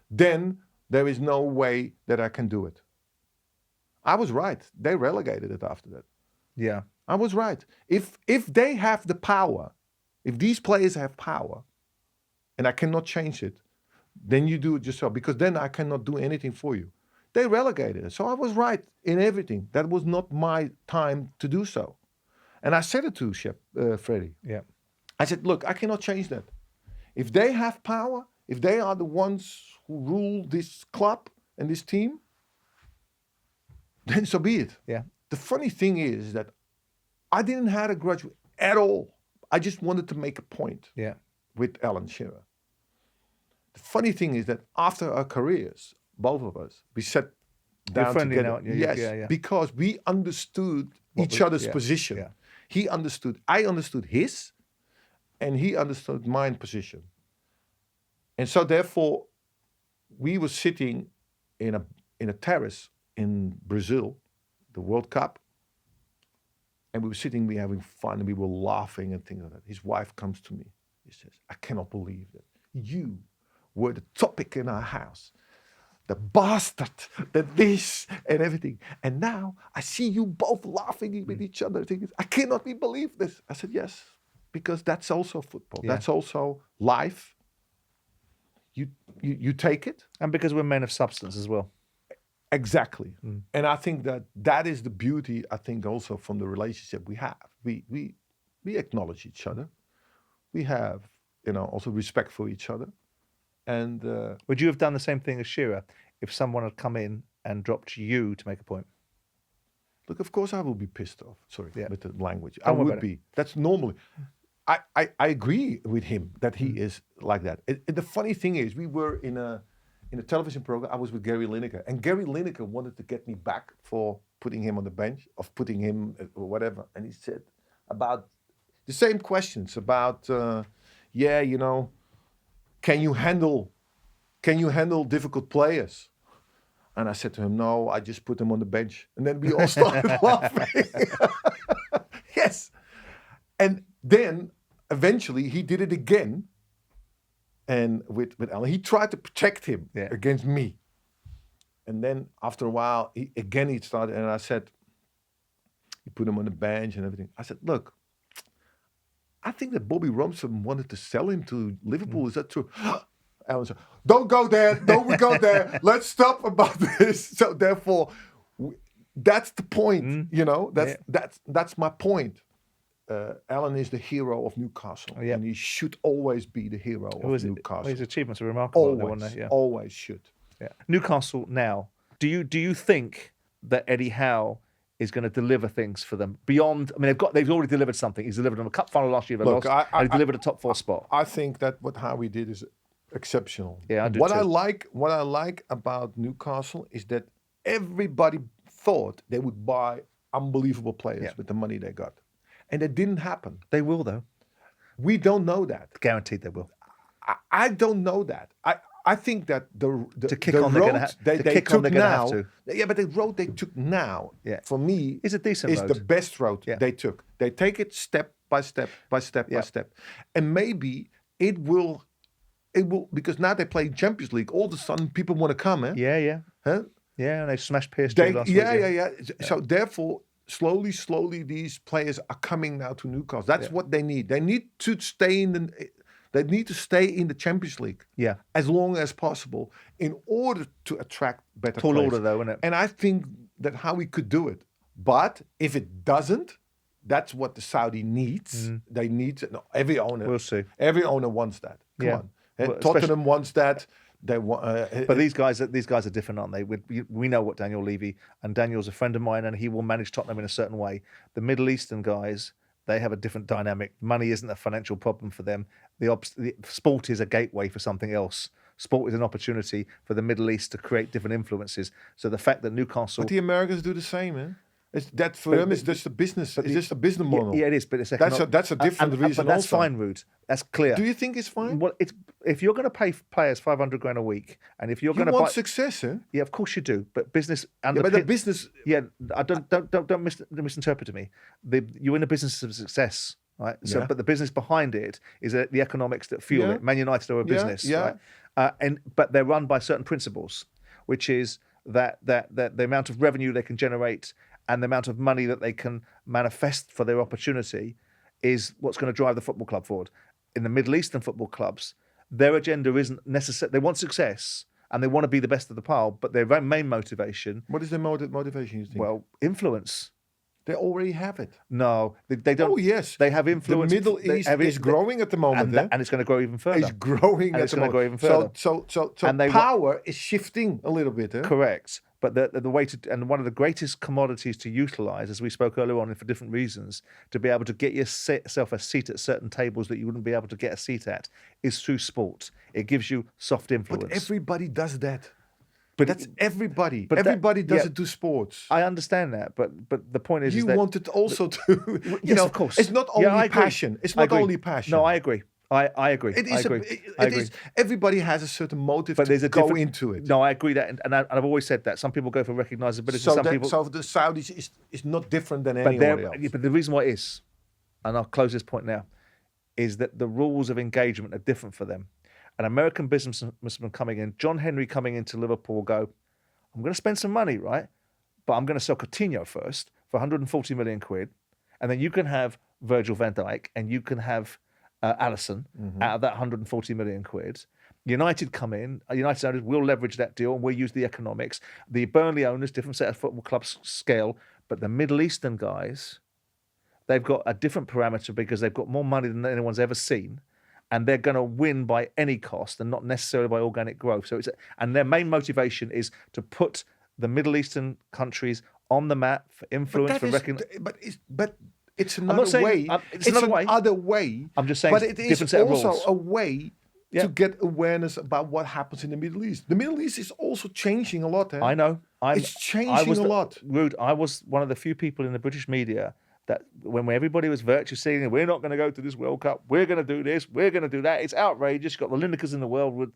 then there is no way that I can do it. I was right. They relegated it after that. Yeah. I was right. If they have the power, if these players have power, and I cannot change it, then you do it yourself, because then I cannot do anything for you. They relegated it. So I was right in everything. That was not my time to do so. And I said it to Freddie. Yeah. I said, look, I cannot change that. If they have power, if they are the ones who rule this club and this team, then so be it. Yeah. The funny thing is that I didn't have a grudge at all. I just wanted to make a point with Alan Shearer. The funny thing is that after our careers, both of us, we sat down together. Yes, because we understood each other's position. Yeah. He understood, I understood his, and he understood my position. And so therefore, we were sitting in a terrace in Brazil, the World Cup, and we were sitting, we having fun, and we were laughing and things like that. His wife comes to me. He says, "I cannot believe that you were the topic in our house. The bastard, the this and everything. And now I see you both laughing with each other. I cannot believe this." I said, "Yes, because that's also football. Yeah. That's also life. You take it." And because we're men of substance as well. Exactly. And I think that is the beauty, I think, also from the relationship we have. We acknowledge each other. We have, also respect for each other. And would you have done the same thing as Shearer if someone had come in and dropped you to make a point? Look, of course I will be pissed off. Sorry, with the language. I Don't worry would about be. That's normally. I agree with him that he is like that. The funny thing is, we were in a television program. I was with Gary Lineker, and Gary Lineker wanted to get me back for putting him on the bench, of putting him or whatever. And he said about the same questions about, can you handle difficult players? And I said to him, "No, I just put them on the bench." And then we all started laughing. Yes. And then eventually he did it again. And with Alan, he tried to protect him against me. And then after a while, he started, and I said, he put him on the bench and everything. I said, "Look, I think that Bobby Robson wanted to sell him to Liverpool. Is that true?" Alan said, "Don't go there. Don't go there. Let's stop about this." So therefore, that's the point. That's my point. Alan is the hero of Newcastle, and he should always be the hero of Newcastle. Well, his achievements are remarkable. Always should. Yeah. Newcastle now. Do you think that Eddie Howe is going to deliver things for them beyond? I mean, they've already delivered something. He's delivered them a cup final last year. Look, and he delivered a top 4 spot. I think that what Howie did is exceptional. Yeah, I do what too. What I like about Newcastle is that everybody thought they would buy unbelievable players with the money they got. And it didn't happen. They will, though. We don't know that. Guaranteed they will. I don't know that. I think that the road they took now. Yeah, but the road they took now, for me, is a decent road. The best road they took. They take it step by step by step by step, and maybe it will, because now they play Champions League. All of a sudden, people want to come. Yeah. Huh? Yeah, and they smashed PSG last week. Yeah. So therefore, slowly, these players are coming now to Newcastle. That's what they need. They need to stay in the Champions League. Yeah. As long as possible in order to attract better Tall players. order, though, isn't it? And I think that Howie could do it. But if it doesn't, that's what the Saudi needs. They need to, every owner. We'll see. Every owner wants that. Come on. Well, Tottenham wants that. They want, but these guys are different, aren't they? We know what Daniel Levy, and Daniel's a friend of mine, and he will manage Tottenham in a certain way. The Middle Eastern guys, they have a different dynamic. Money isn't a financial problem for them. The sport is a gateway for something else. Sport is an opportunity for the Middle East to create different influences. So the fact that Newcastle, but the Americans do the same, man. For them, it's just a business. It's just a business model. Yeah, it is, but it's that's a different reason. But that's also fine, Ruud. That's clear. Do you think it's fine? Well, if you're going to pay players $500,000 a week, and if you're going to want buy success, yeah, of course you do. But business but the business. Yeah, don't misinterpret me. You're in a business of success, right? So, but the business behind it is the economics that fuel it. Man United are a business, right? But they're run by certain principles, which is that the amount of revenue they can generate and the amount of money that they can manifest for their opportunity is what's going to drive the football club forward. In the Middle Eastern football clubs, their agenda isn't necessary. They want success and they want to be the best of the pile, but their main motivation... What is their motivation, you think? Well, influence. They already have it. No, they don't. Oh, yes. They have influence. The Middle East is growing at the moment. And it's going to grow even further. It's growing at the moment. Grow even further. So power is shifting a little bit. Correct. But the way to, and one of the greatest commodities to utilise, as we spoke earlier on for different reasons, to be able to get yourself a seat at certain tables that you wouldn't be able to get a seat at, is through sport. It gives you soft influence. But everybody does that. But that's everybody. Everybody does it to sports. I understand that, but the point is, you is that want it also to. Yes, of course. It's not only passion. It's not only passion. No, I agree. I agree. It I is. agree. It is. Everybody has a certain motive But to there's a go different, into it. No, I agree that, and I've always said that. Some people go for recognisability. So, some people. so the Saudis is not different than But anybody else. but the reason why it is, and I'll close this point now, is that the rules of engagement are different for them. An American businessman coming in, John Henry coming into Liverpool, go, I'm going to spend some money, right? But I'm going to sell Coutinho first for 140 million quid, and then you can have Virgil van Dijk and you can have Alisson out of that 140 million quid. United come in, United owners will leverage that deal and we'll use the economics. The Burnley owners, different set of football clubs scale, but the Middle Eastern guys, they've got a different parameter because they've got more money than anyone's ever seen, and they're going to win by any cost and not necessarily by organic growth. So and their main motivation is to put the Middle Eastern countries on the map for influence, for recognition. But it's another way. It's another way. I'm just saying, but it is set of also rules. a way to get awareness about what happens in the Middle East. The Middle East is also changing a lot. I know. It's changing a lot. Ruud, I was one of the few people in the British media that when everybody was virtue signaling, we're not going to go to this World Cup, we're going to do this, we're going to do that. It's outrageous. You've got the Linekers in the world, with,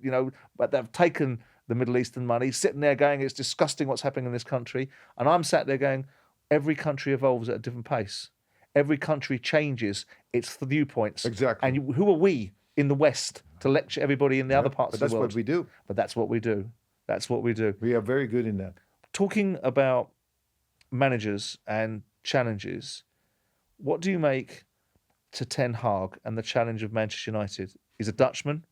but they've taken the Middle Eastern money, sitting there going, it's disgusting what's happening in this country. And I'm sat there going, every country evolves at a different pace. Every country changes its viewpoints. Exactly. And who are we in the West to lecture everybody in the other parts of the world? But that's what we do. But that's what we do. That's what we do. We are very good in that. Talking about managers and challenges, what do you make to Ten Hag and the challenge of Manchester United? He's a Dutchman.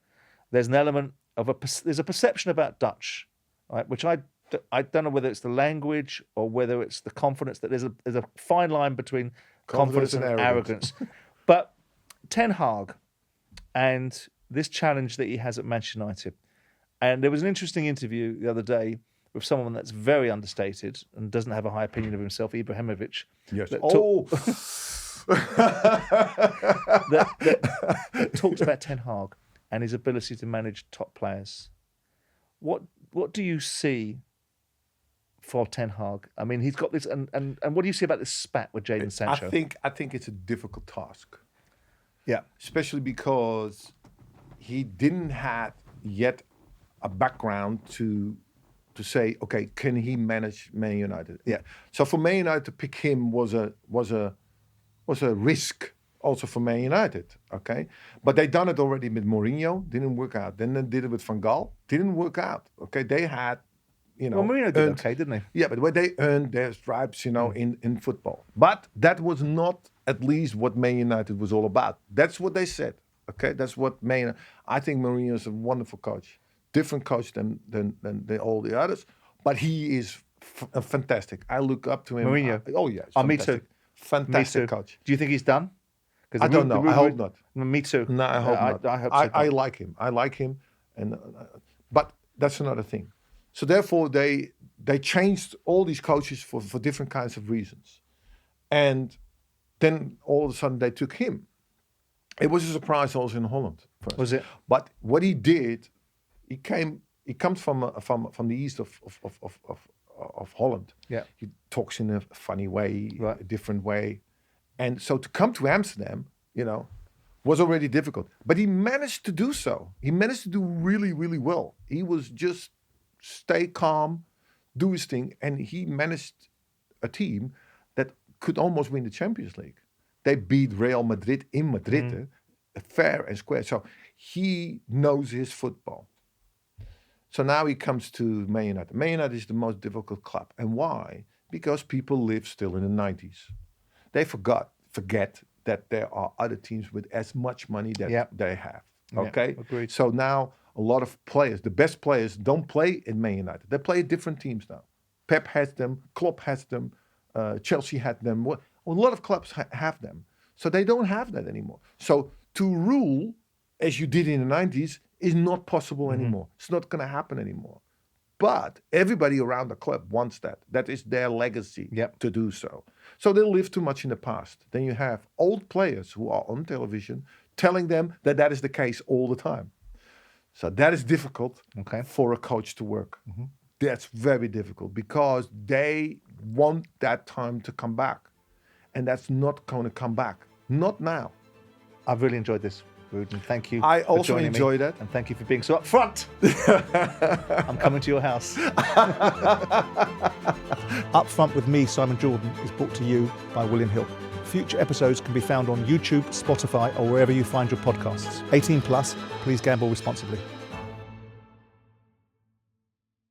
There's an element of there's a perception about Dutch, right? Which I don't know whether it's the language or whether it's the confidence, that there's a fine line between confidence and arrogance. But Ten Hag and this challenge that he has at Manchester United. And there was an interesting interview the other day with someone that's very understated and doesn't have a high opinion of himself, Ibrahimovic. Yes. That talked about Ten Hag and his ability to manage top players. What do you see for Ten Hag? I mean, he's got this, and what do you see about this spat with Jadon Sancho? I think it's a difficult task. Yeah, especially because he didn't have yet a background to say, okay, can he manage Man United? Yeah. So for Man United to pick him was a risk also for Man United. Okay, but they done it already with Mourinho, didn't work out. Then they did it with Van Gaal, didn't work out. Okay, they had, well, Mourinho did okay, didn't he? Yeah, but they earned their stripes, in football. But that was not at least what Man United was all about. That's what they said. Okay, that's what I think Mourinho is a wonderful coach, different coach than all the others, but he is fantastic. I look up to him. Mourinho. Oh yeah, me too. Fantastic coach. Do you think he's done? I don't know. I hope not. Me too. No, I hope not. I hope so. I like him. I like him, and but that's another thing. So therefore, they changed all these coaches for different kinds of reasons, and then all of a sudden they took him. It was a surprise also in Holland. First. Was it? But what he did, he comes from the east of Holland. Yeah. He talks in a funny way, right. A different way, and so to come to Amsterdam, was already difficult. But he managed to do so. He managed to do really, really well. He was just stay calm, do his thing, and he managed a team that could almost win the Champions League. They beat Real Madrid in Madrid, fair and square. So he knows his football. So now he comes to Man United. Man United is the most difficult club. And why? Because people live still in the 90s. They forget that there are other teams with as much money that they have. Okay? Yeah, agreed. So now a lot of players, the best players, don't play in Man United. They play at different teams now. Pep has them, Klopp has them, Chelsea had them. A lot of clubs have them. So they don't have that anymore. So to rule, as you did in the 90s, is not possible anymore. It's not going to happen anymore. But everybody around the club wants that. That is their legacy to do so. So they live too much in the past. Then you have old players who are on television telling them that is the case all the time. So that is difficult for a coach to work. Mm-hmm. That's very difficult because they want that time to come back. And that's not going to come back. Not now. I've really enjoyed this. Ruud, and thank you. I for also joining enjoyed me, that. and thank you for being so upfront. I'm coming to your house. Upfront with me, Simon Jordan, is brought to you by William Hill. Future episodes can be found on YouTube, Spotify, or wherever you find your podcasts. 18 plus, please gamble responsibly.